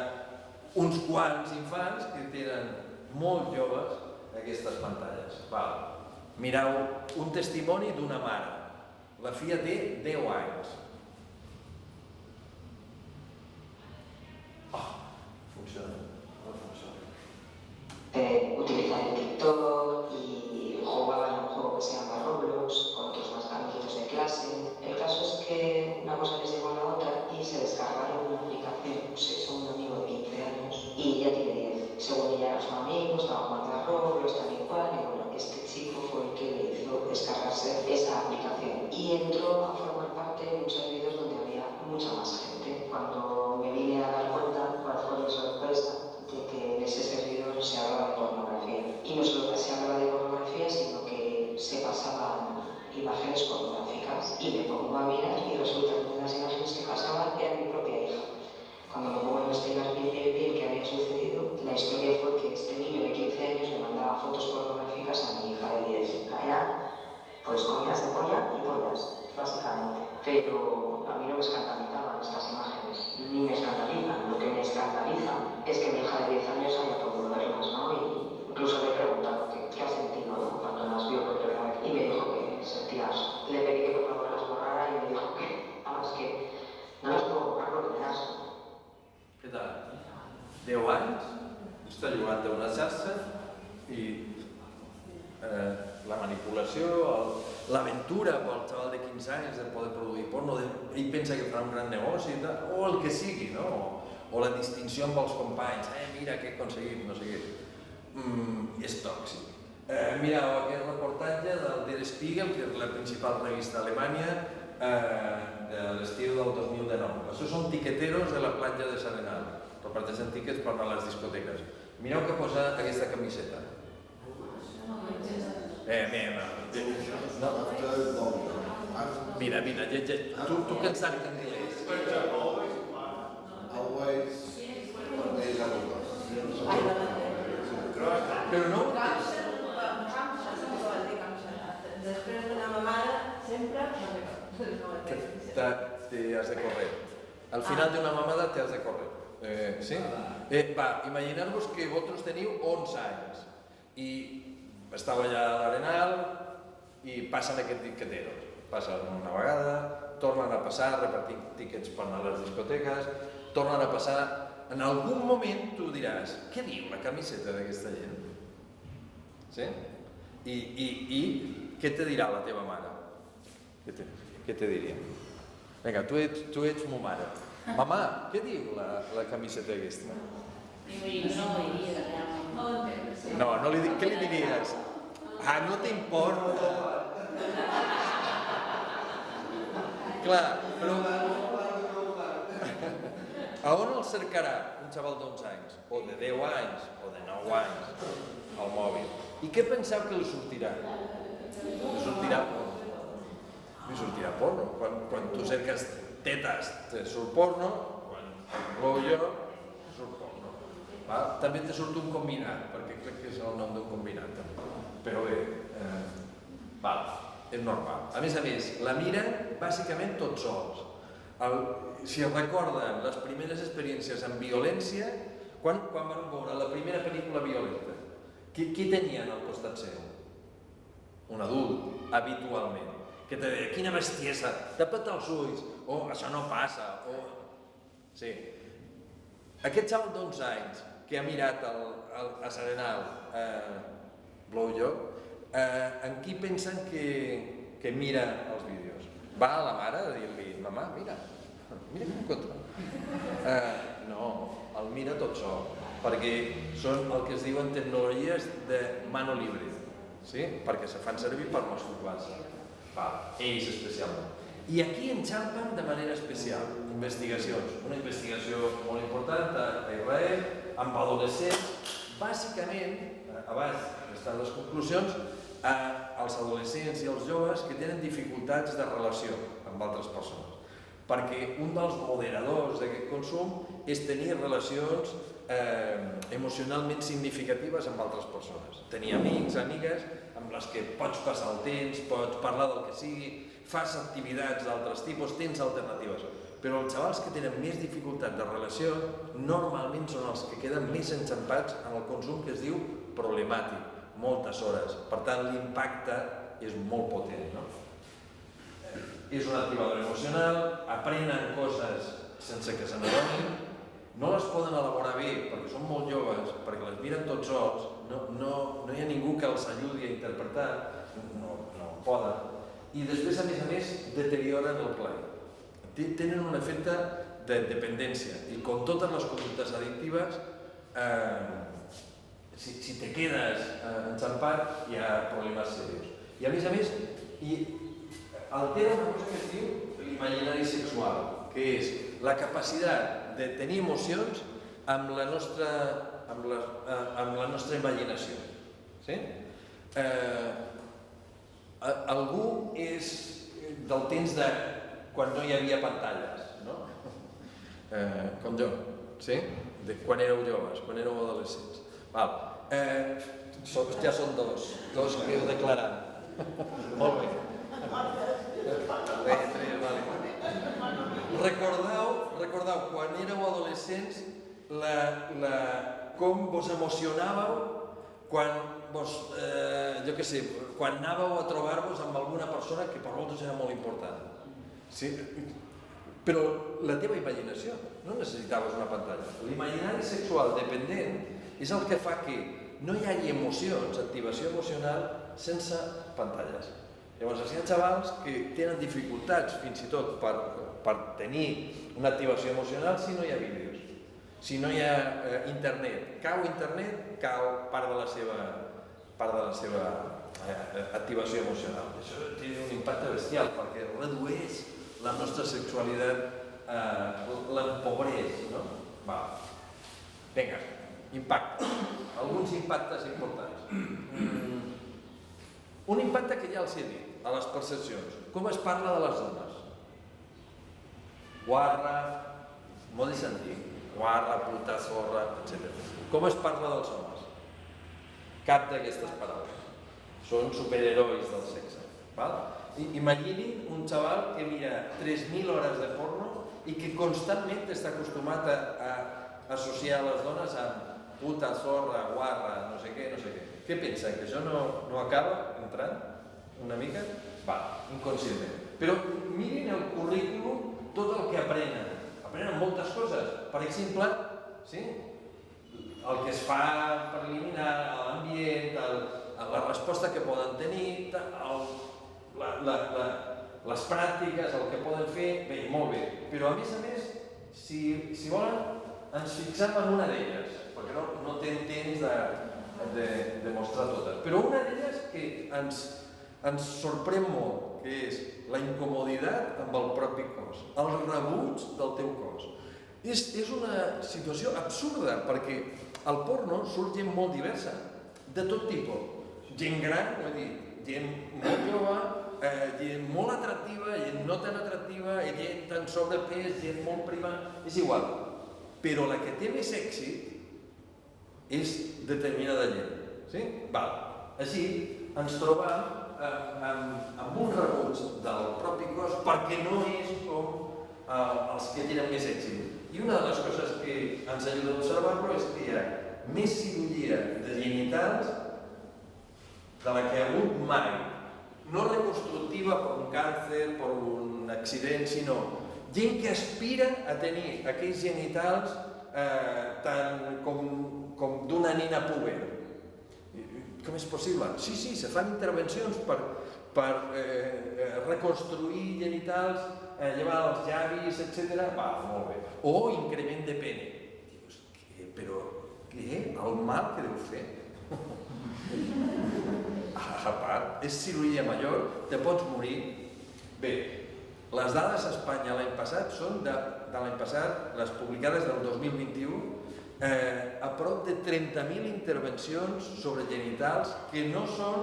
uns quants infants que tenen molt joves aquestes pantalles. Mireu, un testimoni d'una mare. La filla té 10 anys. Funciona. No funciona. Utilizar el TikTok y jugaban a un juego que se llama Roblox con otros más amiguitos de clase. El caso es que una cosa les llevó a la otra y se descargaron una aplicación, pues eso, un amigo de 15 años y ya tiene 10. Según ella era su amigo, estaba jugando a Roblox, tal y cual, y bueno, este chico fue el que le hizo descargarse esa aplicación y entró a formar parte de un servidor donde había mucha más gente. Cuando me vine a dar cuenta, cuál fue mi sorpresa, de que en ese servidor se hablaba de pornografía. Y no solo que se hablaba de pornografía, sino que se pasaban imágenes pornográficas. Y me pongo a mirar y resulta que las imágenes que pasaban eran mi propia hija. Cuando me pongo a investigar bien qué había sucedido, la historia fue que este niño de 15 años le mandaba fotos pornográficas a mi hija de 10. Era, pues, comidas de polla y pollas, básicamente. Pero a mí no me escandalizaban estas imágenes, ni me escandalizan. Lo que me escandaliza es que mi hija de 10 años haya podido verlas, ¿no? Y incluso le he preguntado qué ha sentido, ¿no? Cuando las vio por primera vez. Y me dijo que sentía asco. Le pedí que por favor las borrara y me dijo que, vamos, que no las puedo borrar porque me da asco. Què tal? 10 anys, està jugant a una xarxa i la manipulació, l'aventura pel xaval de 15 anys de poder produir porno, ell pensa que farà un gran negoci o el que sigui, no? O la distinció amb els companys, mira què he aconseguit, no sé què, és tòxic. Mireu aquest reportatge del Der Spiegel, que és la principal revista d'Alemanya, de l'estiu del 2019. Això són tiqueteros de la platja de S'Arenal. Reparteixen tíquets per anar a les discoteques. Mireu què posa aquesta camiseta. Mira, tu que en saps anglès. Però no... Després d'una mamada, sempre... Te has de correr. Al final d'una mamada te has de correr. Sí? Va, imaginar-vos que vosaltres teniu 11 anys i estàu allà a l'Arenal i passen aquests tiqueteros. Passen una vegada, tornen a passar, repartint tíquets per anar a les discoteques, tornen a passar... En algun moment tu diràs, què diu la camiseta d'aquesta gent? Sí? I què te dirà la teva mare? Què te diria? Vinga, tu ets mo mare. Mamà, què diu la camiseta aquesta? No, no li dic, què li diries? No t'importa. Clar, però... A on el cercarà un xaval d'11 anys, o de 10 anys, o de 9 anys, al mòbil? I què penseu que li sortirà? Li sortirà porno. Li sortirà porno. Quan tu cerques tetes, te surt porno, quan plou jo, surt porno. També te surt un combinat, perquè crec que és el nom d'un combinat. Però bé, és normal. A més, la miren bàsicament tots sols. Si recorden les primeres experiències amb violència, quan van veure la primera pel·lícula violenta, qui tenien al costat seu? Un adult, habitualment, que te deia, quina bestiesa, tapa't els ulls, o això no passa, o... Sí. Aquest xaval d'11 anys que ha mirat a S'Arenal Blowjob, en qui pensen que mira els vídeos? Va a la mare a dir-li, mamà, mira que m'encontra. No, el mira tot sol, perquè són el que es diuen tecnologies de mano libre, perquè se fan servir per masturbar-se, ells especialment. I aquí enxampen de manera especial investigacions, una investigació molt important a Israel, amb adolescents, bàsicament, abans d'estar les conclusions, als adolescents i als joves que tenen dificultats de relació amb altres persones. Perquè un dels moderadors d'aquest consum és tenir relacions emocionalment significatives amb altres persones. Tenir amics, amigues, amb les que pots passar el temps, pots parlar del que sigui, fas activitats d'altres tipus, tens alternatives. Però els xavals que tenen més dificultat de relació normalment són els que queden més enxampats en el consum que es diu problemàtic, moltes hores. Per tant, l'impacte és molt potent, no? És un activador emocional, aprenen coses sense que se n'adonin, no les poden elaborar bé perquè són molt joves, perquè les miren tots sols, no hi ha ningú que els ajudi a interpretar, no poden, i després, a més, deterioren el plaer. Tenen un efecte de dependència, i com totes les conductes addictives, si te quedes enxampat hi ha problemes serios. I a més, altera una cosa que es diu l'imaginari sexual, que és la capacitat de tenir emocions amb la nostra imaginació. Sí? Algú és del temps de quan no hi havia pantalles, no? Com jo, sí? De quan éreu joves, quan éreu adolescents. Ja són dos que heu declarat. Molt bé. Recordeu, quan éreu adolescents, com vos emocionàveu quan quan anàveu a trobar-vos amb alguna persona que per vosaltres era molt important. Sí? Però la teva imaginació, no necessitaves una pantalla. L'imaginari sexual dependent és el que fa que no hi hagi emocions, activació emocional, sense pantalles. Llavors, hi ha xavals que tenen dificultats fins i tot per tenir una activació emocional si no hi ha vídeos, si no hi ha internet. Cau internet, cau part de la seva activació emocional. Això té un impacte bestial perquè redueix la nostra sexualitat, l'empobreix, no? Vinga, impacte. Alguns impactes importants. Un impacte que ja els he dit, a les percepcions. Com es parla de les dones? Guarra, modi sentit, guarra, puta, zorra, etc. Com es parla dels homes? Cap d'aquestes paraules. Són superherois del sexe. Imaginin un xaval que mira 3.000 hores de porno i que constantment està acostumat a associar les dones amb puta, zorra, guarra, no sé què. Què pensa? Que això no acaba entrant una mica? Inconscientment. Però mirin el currículum, tot el que aprenen. Aprenen moltes coses. Per exemple, el que es fa per eliminar l'ambient, la resposta que poden tenir, les pràctiques, el que poden fer, bé, molt bé. Però a més, si volen, ens fixem en una d'elles, perquè no tenen temps de mostrar totes. Però una d'elles que ens sorprèn molt, que és la incomoditat amb el propi cos, el rebuig del teu cos. És una situació absurda, perquè al porno surt gent molt diversa, de tot tipus. Gent gran, gent molt jove, gent molt atractiva, gent no tan atractiva, gent en sobrepès, gent molt prima, és igual. Però la que té més èxit és determinada gent. Així ens trobem amb un rebuig del propi cos perquè no és com els que tenen més èxit. I una de les coses que ens ajuda a observar-lo és que hi ha més cirurgia de genitals de la que ha hagut mai. No reconstructiva per un càncer, per un accident, sinó gent que aspira a tenir aquells genitals tant com d'una nena púber. Com és possible? Sí, se fan intervencions per reconstruir genitals, llevar els llavis, etc. Molt bé. O increment de pene. Dius, però què? El mal que deu fer? A part, és cirurgia major, te pots morir. Bé, les dades a Espanya l'any passat són de l'any passat, les publicades del 2021, a prop de 30.000 intervencions sobre genitals que no són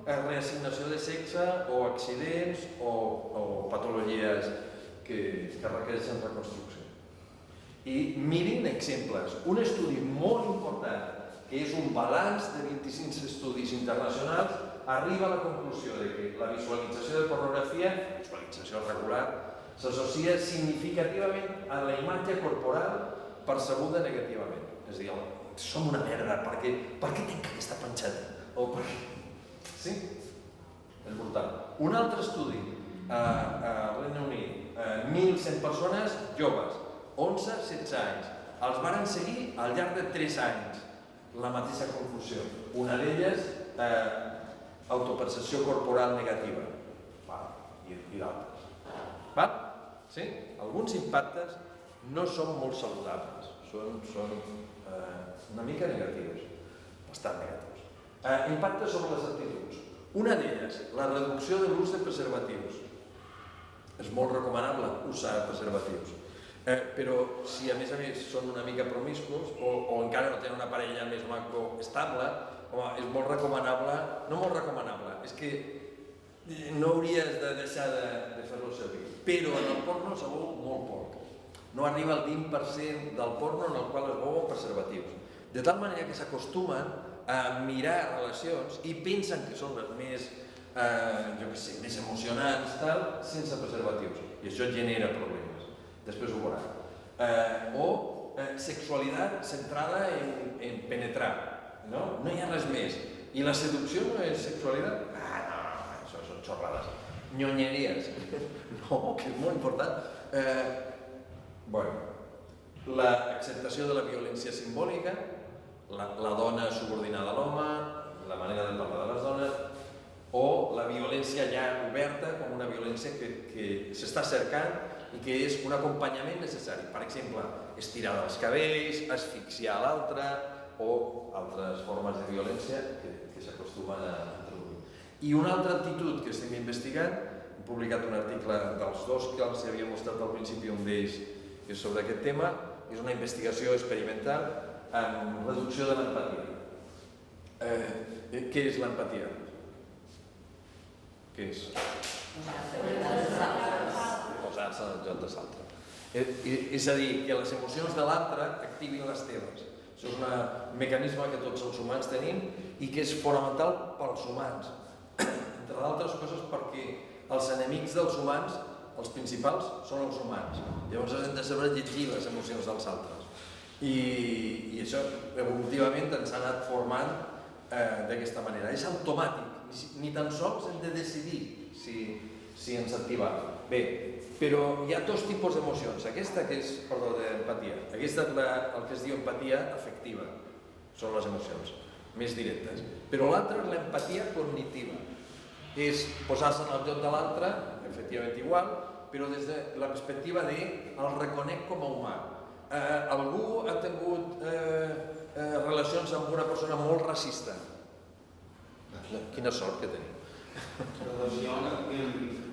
reassignació de sexe o accidents o patologies que requereixen reconstrucció. I mirin exemples. Un estudi molt important, que és un balanç de 25 estudis internacionals, arriba a la conclusió de que la visualització de pornografia, visualització regular, s'associa significativament a la imatge corporal percebuda negativament. És a dir, som una merda, per què tinc aquesta panxeta? o perquè... Sí, és brutal. Un altre estudi a Regne Unit, 1.100 persones joves, 11-16 anys, els varen seguir al llarg de 3 anys, la mateixa conclusió. Una d'elles, autopercepció corporal negativa, i d'altres. Sí? Alguns impactes no són molt saludables, són una mica negatius, bastant negatius. Impactes sobre les actituds. Una d'elles, la reducció de l'ús de preservatius. És molt recomanable usar preservatius. Però si a més són una mica promiscus o encara no tenen una parella més maco estable, és molt recomanable, no molt recomanable, és que no hauries de deixar de fer-lo servir. Però en el porno se veu molt poc. No arriba al 20% del porno en el qual es veuen preservatius. De tal manera que s'acostumen a mirar relacions i pensen que són les més, més emocionants, sense preservatius. I això genera problemes. Després ho veurà. O sexualitat centrada en penetrar. No hi ha res més. I la seducció no és sexualitat? No, això són xorrades. Nyonyeries. No, que és molt important. L'acceptació de la violència simbòlica, la dona subordinada a l'home, la manera de parlar de les dones, o la violència ja oberta com una violència que s'està cercant i que és un acompanyament necessari. Per exemple, estirar els cabells, asfixiar l'altre o altres formes de violència que s'acostumen a introduir. I una altra actitud que estem investigant, hem publicat un article dels dos que els havia mostrat al principi, un d'ells és sobre aquest tema, és una investigació experimental amb reducció de l'empatia. Què és l'empatia? Què és? Posar-se en el lloc de l'altre. És a dir, que les emocions de l'altre activin les teves. Això és un mecanisme que tots els humans tenim i que és fonamental pels humans. Entre d'altres coses perquè els enemics dels humans, els principals, són els humans. Llavors hem de saber llegir les emocions dels altres. I això evolutivament ens ha anat formant d'aquesta manera. És automàtic, ni tan sols hem de decidir si ens activa. Bé, però hi ha dos tipus d'emocions. Aquesta que és, d'empatia. Aquesta és el que es diu empatia afectiva. Són les emocions més directes. Però l'altra és l'empatia cognitiva. És posar-se en el lloc de l'altre, efectivament igual, però des de la perspectiva de el reconec com a humà. Algú ha tingut relacions amb una persona molt racista. Quina sort que tenim.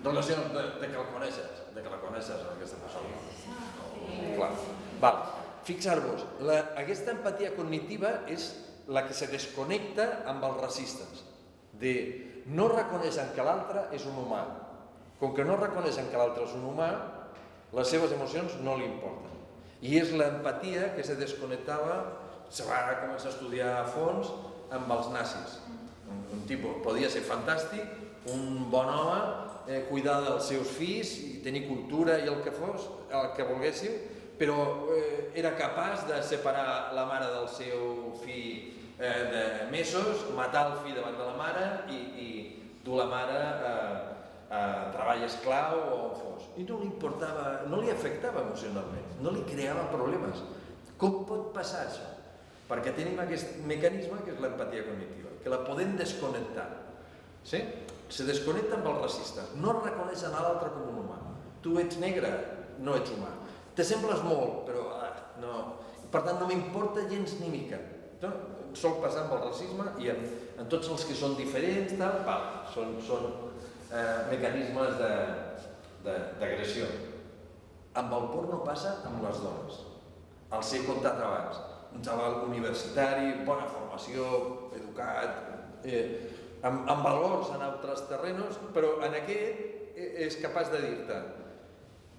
Relacions de que la coneixes, aquesta persona. Clar. Fixar-vos, aquesta empatia cognitiva és la que se desconnecta amb els racistes. No reconeixen que l'altre és un humà. Com que no reconeixen que l'altre és un humà, les seves emocions no li importen. I és l'empatia que se desconnectava, se va començar a estudiar a fons amb els nazis. Un tipus podia ser fantàstic, un bon home, cuidar dels seus fills i tenir cultura i el que fos, el que volguéssiu, però era capaç de separar la mare del seu fill de mesos, matar el fill davant de la mare i dur la mare a treball esclau o on fos. I no li importava, no li afectava emocionalment, no li creava problemes. Com pot passar això? Perquè tenim aquest mecanisme que és l'empatia cognitiva, que la podem desconnectar. Sí? Se desconnecta amb els racistes, no reconeixen a l'altre com un humà. Tu ets negre, no ets humà. Te sembles molt, però no. Per tant, no m'importa gens ni mica. Sol passar amb el racisme i en tots els que són diferents, són mecanismes d'agressió. Amb el porno passa amb les dones. Els he contat abans. Un xaval universitari, bona formació, educat, amb valors en altres terrenos, però en aquest és capaç de dir-te: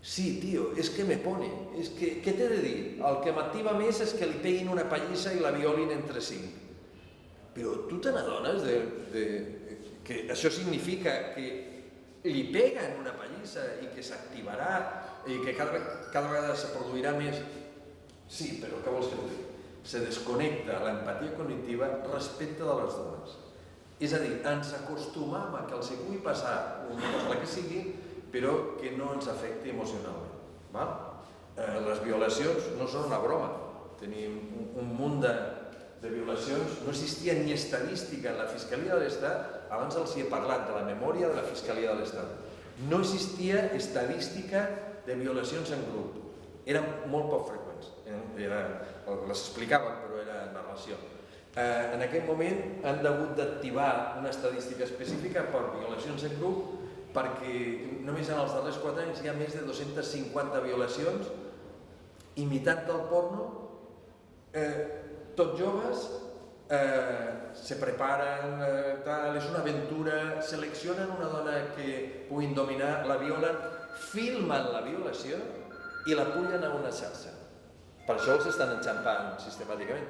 sí, tio, és que me pone, què t'he de dir? El que m'activa més és que li peguin una pallissa i la violin entre 5. Però tu te n'adones que això significa que li peguen una pallissa i que s'activarà i que cada vegada se produirà més? Sí, però què vols que et digui? Se desconnecta l'empatia cognitiva respecte de les dones. És a dir, ens acostumam a que els hi pugui passar una cosa la que sigui, però que no ens afecti emocionalment. Les violacions no són una broma. Tenim un munt de violacions. No existia ni estadística en la Fiscalia de l'Estat, abans els hi he parlat de la memòria de la Fiscalia de l'Estat. No existia estadística de violacions en grup. Eren molt poc freqüents. Les explicaven, però era narració. En aquell moment han hagut d'activar una estadística específica per violacions en grup, perquè només en els darrers 4 anys hi ha més de 250 violacions, imitant del porno, tots joves, se preparen, és una aventura, seleccionen una dona que puguin dominar, la violen, filmen la violació i la pullen a una xarxa. Per això els estan enxampant sistemàticament.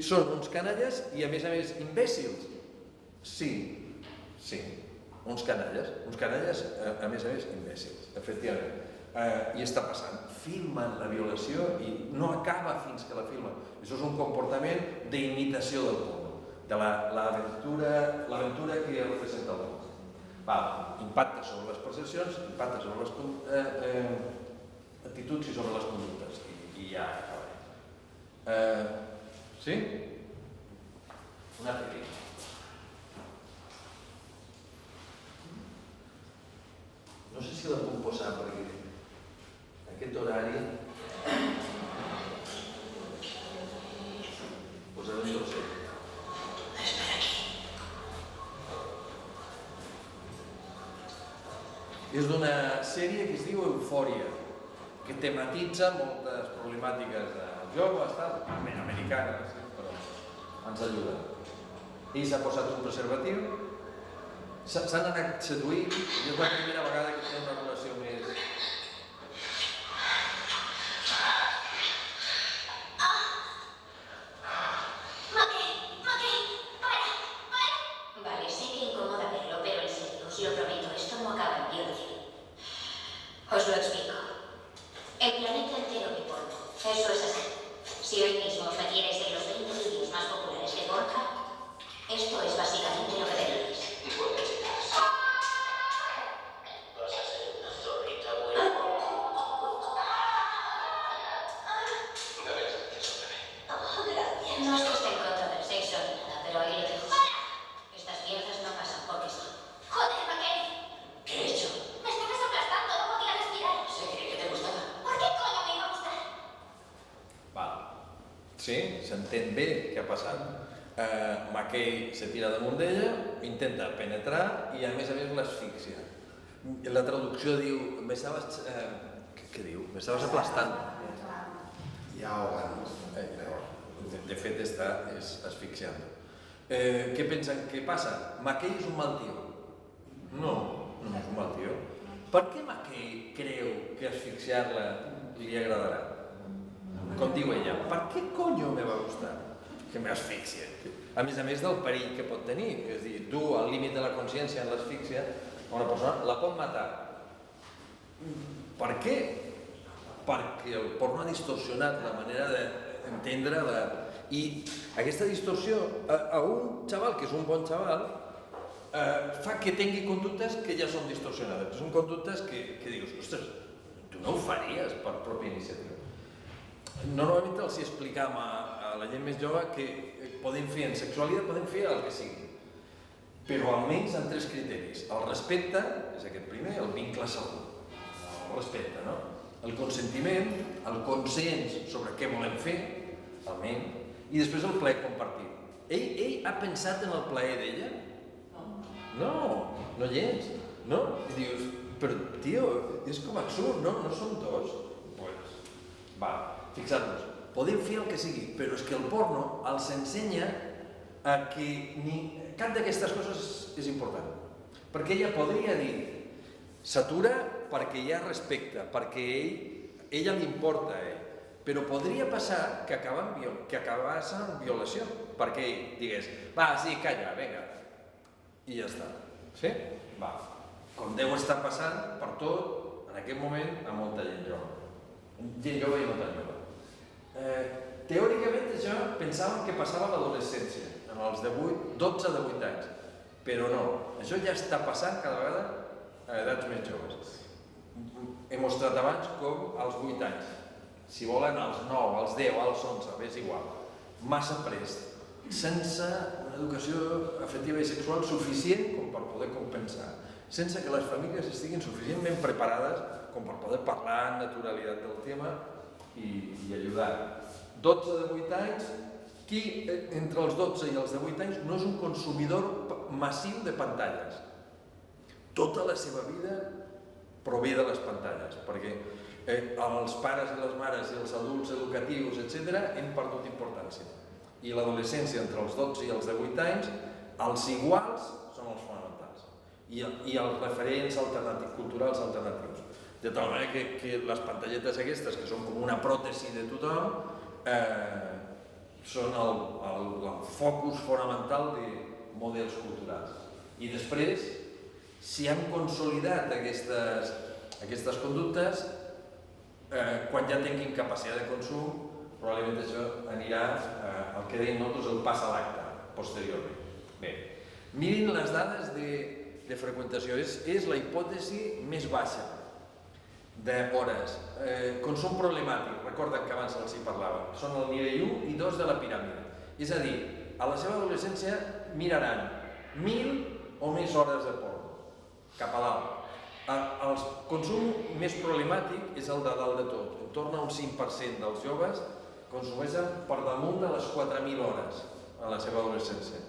Són uns canalles i a més imbècils. Sí, uns canalles a més imbècils, efectivament. I està passant, filmen la violació i no acaba fins que la filmen. Això és un comportament d'imitació del porno, de l'aventura que representa el porno. Impacta sobre les percepcions, impacta sobre les actituds i sobre les conductes. I ja acabarem. Sí? Un altre clic. No sé si la puc posar perquè aquest horari posaré un trosset. Espera aquí. És d'una sèrie que es diu Eufòria, que tematitza moltes problemàtiques dels joves, americanes, però ens ajuda. Ell s'ha posat un preservatiu, s'han anat seduint i és la primera vegada que tenen una relació més... Vale, sé que incomoda verlo, pero en serio, os lo prometo, esto no acaba en violación. Os lo explico. El planeta entero ve porno. Eso es así. Si hoy mismo os metierais en los 20 vídeos más populares de Borja, esto es básicamente lo que veréis. Vas a ser una zorrita buena. Dame eso, bebé. Gracias. No es que esté en contra del sexo ni nada, pero ahí lo dejo. Estas mierdas no pasan porque sí. Joder, McKay. ¿Qué he hecho? Me estabas aplastando, no podía respirar. Sé que te gustaba. ¿Por qué coño me iba a gustar? Sí, s'entén bé què ha passat. McKay se tira damunt d'ella, intenta penetrar i a més l'asfíxia. La traducció diu, què diu? M'estaves aplastant. Ja ahogant. De fet és asfixiant. Què pensen que passa? McKay és un mal tio. No és un mal tio. Per què McKay creu que asfixiar-la li agradarà? Com diu ella, per què coño me va gustar que m'asfixia? A més del perill que pot tenir, és a dir, tu al límit de la consciència en l'asfíxia, una persona la pot matar. Per què? Perquè el porno ha distorsionat la manera d'entendre i aquesta distorsió a un xaval que és un bon xaval fa que tingui conductes que ja són distorsionades. Són conductes que dius, ostres, tu no ho faries per pròpia iniciativa. Normalment els explicam a la gent més jove que poden fer en sexualitat, poden fer el que sigui, però almenys en 3 criteris. El respecte, és aquest primer, el vincle segur. El respecte, no? El consentiment, el consens sobre què volem fer, almenys, i després el plaer compartit. Ell ha pensat en el plaer d'ella? No gens. No? I dius, però tio, és com absurd, no? No som dos? Doncs, va. Fixar-nos, podem fer el que sigui, però és que el porno els ensenya a que cap d'aquestes coses és important. Perquè ella podria dir, s'atura perquè hi ha respecte, perquè ella li importa a ell, però podria passar que acabés en violació, perquè ell digués, va, sí, calla, vinga, i ja està. Sí? Va. Com deu estar passant per tot, en aquest moment, a molta gent jove. Gent jove i no tan jove. Teòricament això pensàvem que passava a l'adolescència. En els de 8, 12 de 8 anys. Però no, això ja està passant cada vegada a edats més joves. He mostrat abans com als 8 anys, si volen als 9, als 10, als 11, és igual, massa prest, sense una educació afectiva i sexual suficient com per poder compensar, sense que les famílies estiguin suficientment preparades com per poder parlar amb naturalitat del tema i ajudar. 12 de 8 anys, qui entre els 12 i els de 8 anys no és un consumidor massiu de pantalles? Tota la seva vida prové de les pantalles, perquè els pares i les mares i els adults educatius, etc., hem perdut importància. I l'adolescència entre els 12 i els de 8 anys, els iguals són els fonamentals. I els referents culturals alternatius. De tal manera que les pantalletes aquestes, que són com una pròtesi de tothom, són el focus fonamental de models culturals. I després, si han consolidat aquestes conductes, quan ja tinguin capacitat de consum, probablement això anirà al que deim nosaltres el pas a l'acte, posteriorment. Bé, mirin les dades de freqüentació, és la hipòtesi més baixa d'hores. Consum problemàtic, recorden que abans els hi parlava, són el nivell 1 i 2 de la piràmide. És a dir, a la seva adolescència miraran 1.000 o més hores de porno, cap a dalt. El consum més problemàtic és el de dalt de tot. En torn a un 5% dels joves consumeixen per damunt de les 4.000 hores a la seva adolescència.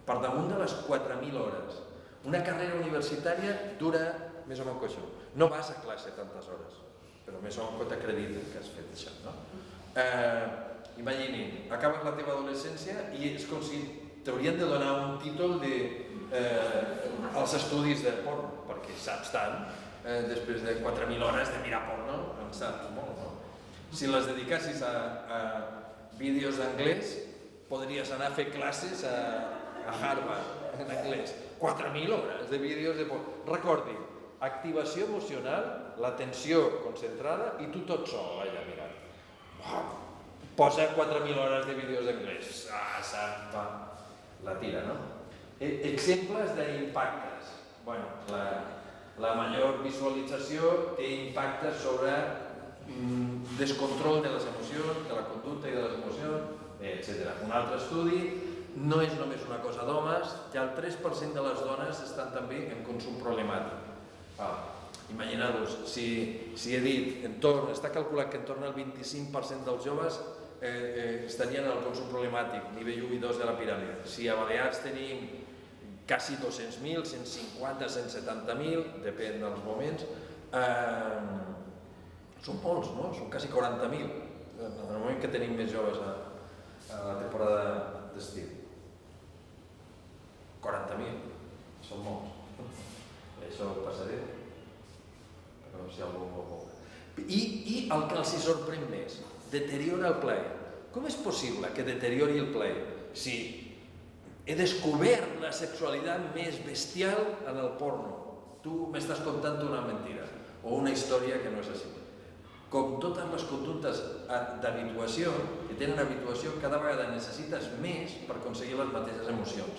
Per damunt de les 4.000 hores. Una carrera universitària dura més o menys que això. No vas a classe tantes hores, però més o menys t'acrediten que has fet això, no? Imaginin, acabes la teva adolescència i és com si t'haurien de donar un títol als estudis de porno, perquè saps tant, després de 4.000 hores de mirar porno, en saps molt, no? Si les dedicassis a vídeos d'anglès, podries anar a fer classes a Harvard, en anglès. 4.000 hores de vídeos de porno. Recordi, activació emocional, l'atenció concentrada i tu tot sol allà mirant. Posa 4.000 hores de vídeos d'anglès. La tira, no? Exemples d'impactes. Bueno, la major visualització té impactes sobre descontrol de les emocions, de la conducta i de les emocions, etc. Un altre estudi, no és només una cosa d'homes, ja el 3% de les dones estan també en consum problemàtic. Imagineu-vos, si he dit, està calculat que en torn al 25% dels joves estarien en el consum problemàtic, nivell 1 i 2 de la piràmide. Si a Balears tenim quasi 200.000, 150, 170.000, depèn dels moments, són molts, no? Són quasi 40.000, en el moment que tenim més joves a la temporada d'estiu. 40.000, són molts. Això ho passaré, però si algú ho vol. I el que els hi sorprèn més, deteriora el plaer. Com és possible que deteriori el plaer si he descobert la sexualitat més bestial en el porno? Tu m'estàs contant una mentira o una història que no és així. Com totes les conductes d'habituació, que tenen habituació, cada vegada necessites més per aconseguir les mateixes emocions.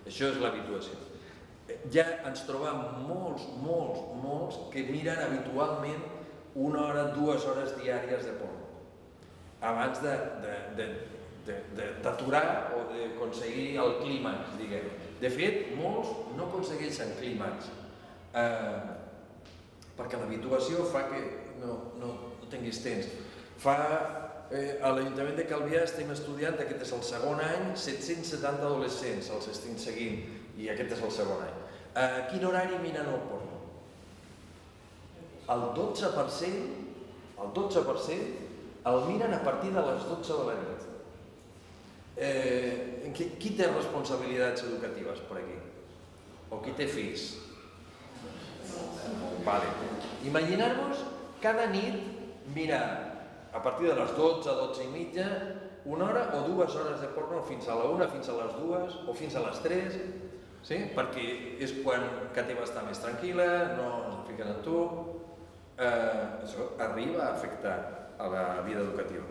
Això és l'habituació. Ja ens trobem molts que miren habitualment 1 hora, 2 hores diàries de porno abans d'aturar o d'aconseguir el clímax, diguem. De fet, molts no aconsegueixen clímax perquè l'habituació fa que no tinguis temps. A l'Ajuntament de Calvià estem estudiant, aquest és el segon any, 770 adolescents els estem seguint i aquest és el segon any. A quin horari miren el porno? El 12% el miren a partir de les 12 de la nit. Qui té responsabilitats educatives per aquí? O qui té fills? Vale. Imaginar-vos cada nit mirar a partir de les 12, 12 i mitja, 1 hora o 2 hores de porno fins a la 1, fins a les 2 o fins a les 3, sí? Perquè és quan que teva està més tranquil·la, no es fiquen en tu. Això arriba a afectar a la vida educativa.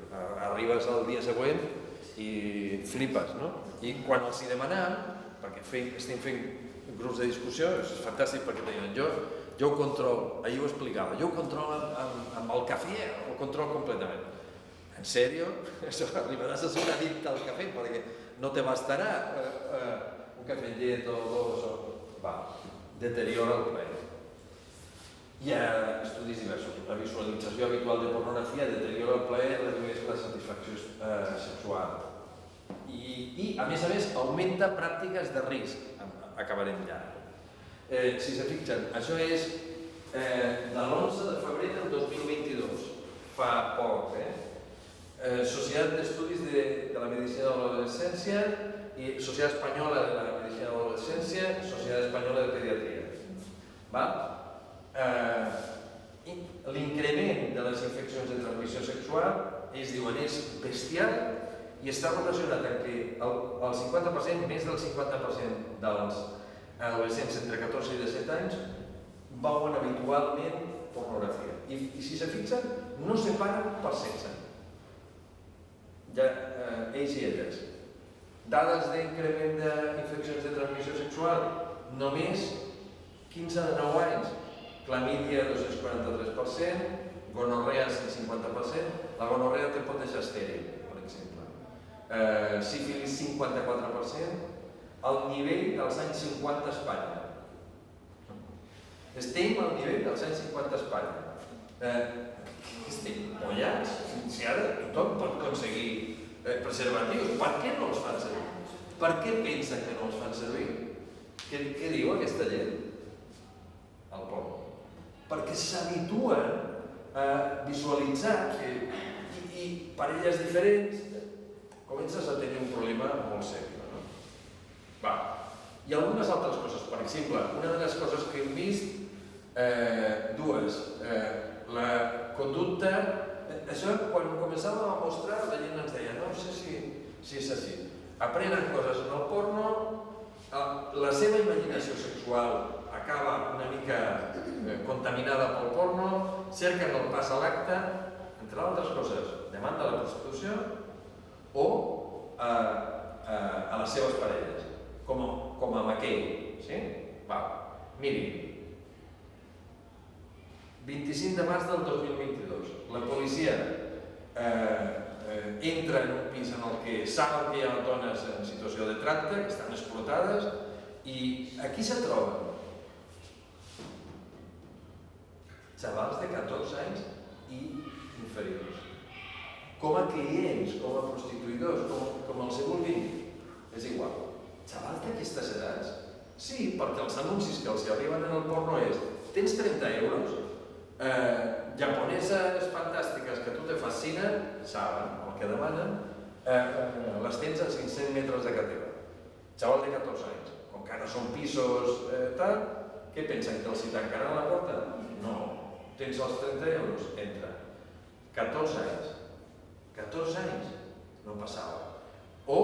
Arribes al dia següent i flipes, no? I quan els hi demanàvem, perquè estem fent grups de discussió, és fantàstic perquè deien, jo ho controlo, ahir ho explicava, jo ho controlo amb el cafè, ho controlo completament. En sèrio? Això arribaràs a ser un addicte al cafè perquè no te bastarà un cafè amb llet o dos, va, deteriora el plaer. Hi ha estudis diversos. La visualització habitual de pornografia deteriora el plaer, redueix la satisfacció sexual. I, a més, augmenta pràctiques de risc. Acabarem ja. Si se fixen, això és de l'11 de febrer del 2022, fa poc. Societat d'Estudis de la Medicina de l'Adolescència i Societat Espanyola de la Medicina de l'Adolescència i Societat Espanyola de Pediatria. L'increment de les infeccions de transmissió sexual ells diuen és bestial i està relacionat amb que el 50%, més del 50% dels adolescents entre 14 i 17 anys veuen habitualment pornografia. I si se fixen, no separen per sexe. Ja, ells i elles. Dades d'increment d'infeccions de transmissió sexual, només 15 de 9 anys. Clamídia, 243%, gonorrea, 150%. La gonorrea te pot deixar estèril, per exemple. Sífilis, 54%. El nivell dels anys 50 a Espanya. Estem al nivell dels anys 50 a Espanya. Estem mollats. Si ara tothom pot aconseguir preservatius, per què no els fan servir? Per què pensen que no els fan servir? Què diu aquesta gent? El porno. Perquè s'habituen a visualitzar i parelles diferents comences a tenir un problema molt sèrio. Hi ha algunes altres coses. Per exemple, una de les coses que hem vist, dues, la conducta, això quan començàvem a mostrar la gent ens deia no sé si és així. Aprenen coses en el porno, la seva imaginació sexual acaba una mica contaminada pel porno, cerquen el pas a l'acte, entre altres coses, demanda la prostitució o a les seves parelles, com a aquell. Miri, 25 de març del 2022, la policia entra en un pis en el que saben que hi ha dones en situació de tracte, que estan explotades, i aquí se troben xavals de 14 anys i inferiors. Com a clients, com a prostituïdors, com els vulguin, és igual. Xavals d'aquestes edats? Sí, perquè els anuncis que els arriben en el porno és tens 30 euros, japoneses fantàstiques que a tu te fascinen, saben el que demanen, les tens a 500 metres de casa teva. Xaval de 14 anys, com que ara són pisos, tal, què pensen, que els hi tancaran la porta? No. Tens els 30 euros? Entra. 14 anys. 14 anys? No passava. O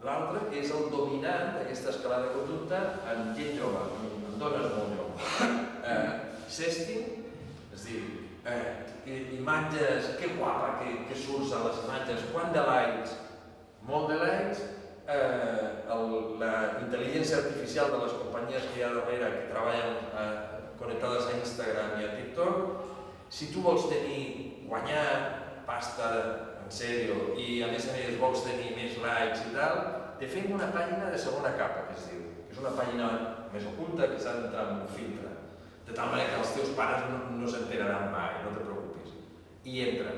l'altre, que és el dominant d'aquesta escala de conducta en gent jove, en dones molt joves. Sexting, és a dir, imatges, que guapa que surts a les imatges, quant de likes? Molt de likes. La intel·ligència artificial de les companyies que hi ha darrere que treballen connectades a Instagram i a TikTok, si tu vols guanyar pasta en sèrio i a més vols tenir més likes i tal, te fem una pàgina de segona capa, que es diu. És una pàgina més oculta que s'ha d'entrar amb un filtre, de tal manera que els teus pares no s'enteraran mai, no te preocupis. I entren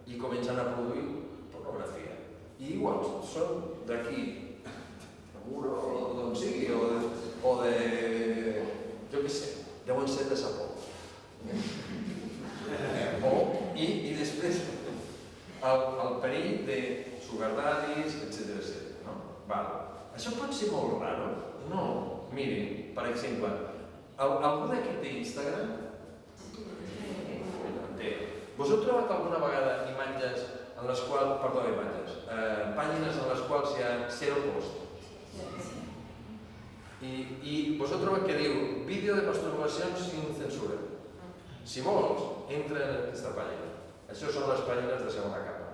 i comencen a produir pornografia. I igual, són d'aquí, de Muro o d'on sigui, o de... jo què sé, deuen ser de Sapó. I després el perill de sugar daddies, etc. Això pot ser molt raro? No. Miri, per exemple, algú d'aquí té Instagram? Té. Vos heu trobat alguna vegada imatges en les quals, pàgines en les quals hi ha zero post? I vos heu trobat que diu vídeo de masturbacions sin censura. Si vols, entra en aquesta pàgina. Això són les pàgines de segona capa.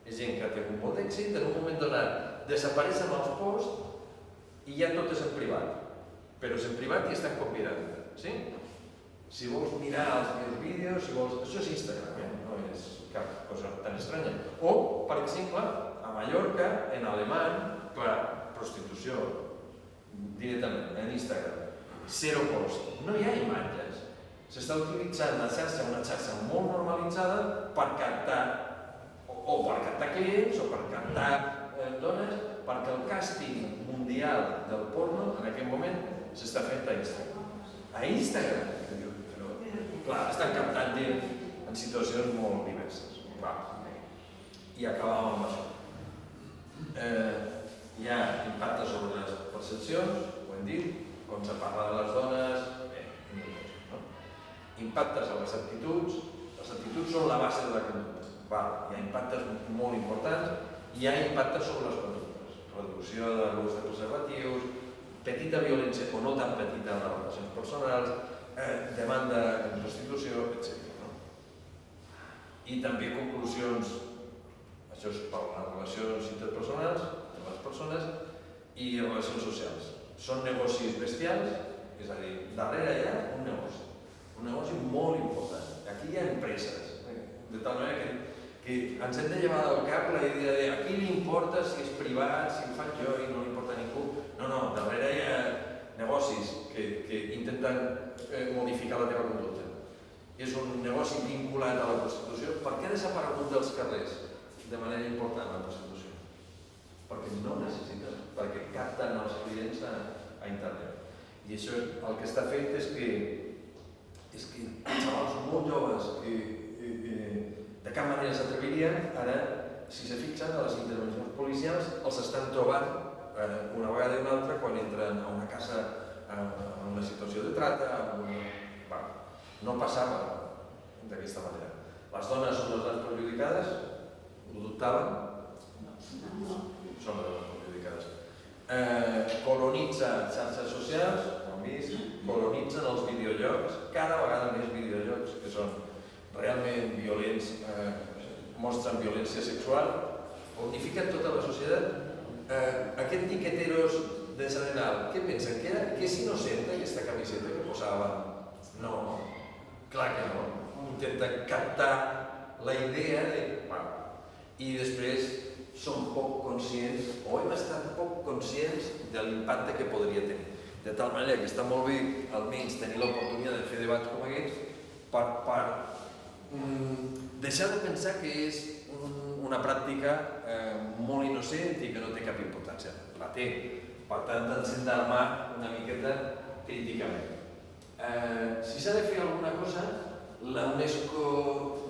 És gent que ha tingut molt d'èxit, en un moment donat desapareixen els posts i ja tot és en privat. Però és en privat i estan convidant. Sí? Si vols mirar els vídeos, si vols... Això és Instagram, no és cap cosa tan estranya. O, per exemple, a Mallorca, en alemany, per prostitució, directament, en Instagram. Zero post. No hi ha imatges. S'està utilitzant la xarxa, una xarxa molt normalitzada per captar o per captar clients o per captar dones, perquè el càsting mundial del porno en aquest moment s'està fent a Instagram. A Instagram? Però, clar, estan captant gent en situacions molt diverses. I acabàvem amb això. Hi ha impacte sobre les percepcions, ho hem dit, com se parla de les dones, impactes a les actituds són la base de la conducta. Hi ha impactes molt importants, hi ha impactes sobre les conductes. Reducció de l'ús de preservatius, petita violència o no tan petita en les relacions personals, demanda en prostitució, etc. I també conclusions, això és per les relacions interpersonals de les persones i relacions socials. Són negocis bestials, és a dir, darrere hi ha un negoci molt important. Aquí hi ha empreses, de tal manera que ens hem de llevar del cap la idea de a qui li importa si és privat, si ho faig jo i no li importa a ningú. No, darrere hi ha negocis que intenten modificar la teva conducta. És un negoci vinculat a la prostitució. Per què ha desaparegut dels carrers de manera important la prostitució? Perquè no necessiten, perquè capten els clients a internet. I això el que està fet és que xavals molt joves que de cap manera s'atrevirien, ara, si se fixen, a les intervencions policials els estan trobant una vegada i una altra quan entren a una casa en una situació de trata. No passava d'aquesta manera. Les dones són les grans perjudicades? Ho dubtaven? Són les grans perjudicades. Colonitza xarxes socials, ho hem vist, colonitzen els videojocs, cada vegada més videojocs que són realment violents, mostren violència sexual, unifiquen tota la societat. Aquest tiqueteros de Sarenal, què pensen? Que és innocent aquesta camiseta que posava? No, clar que no. Intenta captar la idea de... I després som poc conscients, o hem estat poc conscients de l'impacte que podria tenir. De tal manera que està molt bé, almenys, tenir l'oportunitat de fer debats com aquests per deixar de pensar que és una pràctica molt innocent i que no té cap importància. La té. Per tant, ens hem d'armar una miqueta críticament. Si s'ha de fer alguna cosa, la UNESCO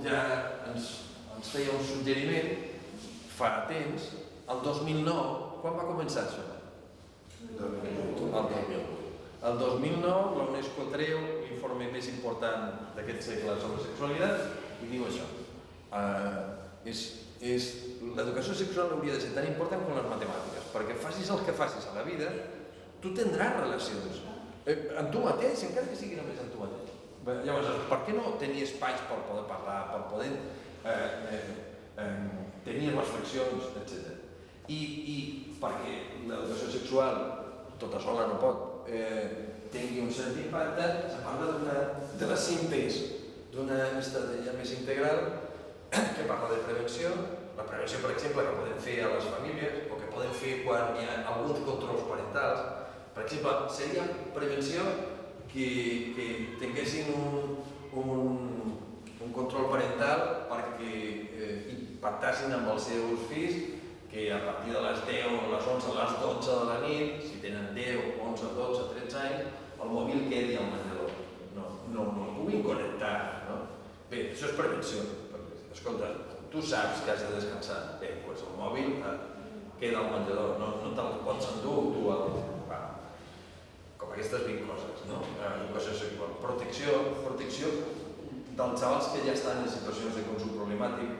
ja ens feia un suggeriment fa temps, el 2009, quan va començar això? El 2009. El 2009 la UNESCO treu l'informe més important d'aquest segle sobre sexualitat i diu això. L'educació sexual hauria de ser tan important com les matemàtiques, perquè facis el que facis a la vida, tu tindràs relacions amb tu mateix, encara que sigui només amb tu mateix. Llavors, per què no tenir espais per poder parlar, per poder tenir reflexions, etc. I perquè l'educació sexual tota sola no pot, tingui un cert impacte, se parla de les 5 P's, d'una estratègia més integral que parla de prevenció, la prevenció, per exemple, que podem fer a les famílies o que podem fer quan hi ha alguns controls parentals. Per exemple, seria prevenció que tinguessin un control parental perquè impactassin amb els seus fills que a partir de les 10, a les 11, a les 12 de la nit, si tenen 10, 11, 12, 13 anys, el mòbil quedi al menjador. No el puguin connectar. Bé, això és prevenció. Escolta, tu saps que has de descansar. Bé, doncs el mòbil queda al menjador, no te'l pots endur tu. Com aquestes 20 coses, no? Educació sexual. Protecció dels xavals que ja estan en situacions de consum problemàtic,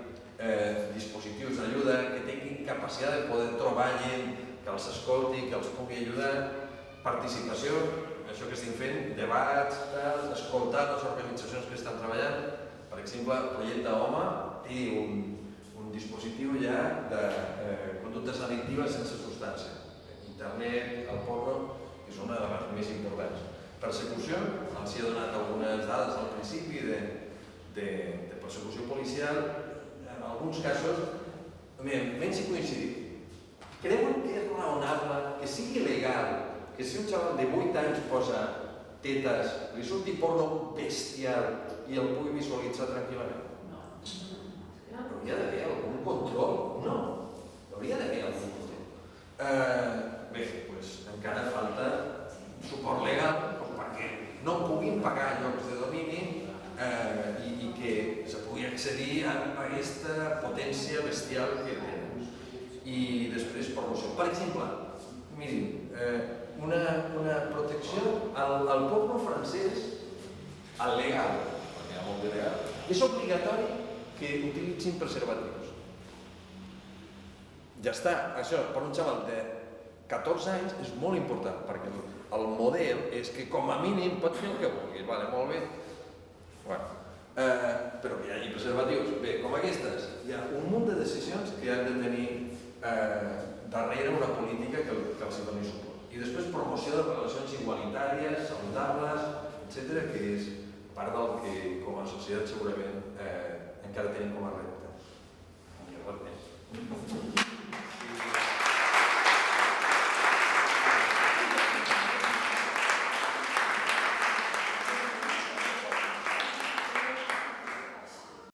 dispositius d'ajuda, que tinguin capacitat de poder trobar gent que els escolti, que els pugui ajudar, participació, això que estem fent, debats, escoltar les organitzacions que estan treballant. Per exemple, el projecte Home té un dispositiu ja persecució, els he donat algunes dades al principi de persecució policial. En alguns casos, menys hi coincidim. Creuen que és raonable, que sigui legal, que si un xaval de 8 anys posa tetes, li surti porno bestial i el pugui visualitzar tranquil·lament? No. Hauria d'haver algun control? No. Hauria d'haver algun control. Bé, doncs encara falta suport legal perquè no puguin pagar llocs de domini i que se pugui accedir a aquesta potència bestial que tenen. I després promoció. Per exemple, mirin, una protecció al porno francès, al legal, perquè hi ha molt de legal, és obligatori que utilitzin preservatius. Ja està, això per un xaval de 14 anys és molt important, perquè el model és que com a mínim pot fer el que vulgui, vale, molt bé. Bueno, però que hi hagi preservatius. Bé, com aquestes, hi ha un munt de decisions que han de tenir darrere una política que els doni suport. I després promoció de relacions igualitàries, saludables, etc., que és part del que com a societat segurament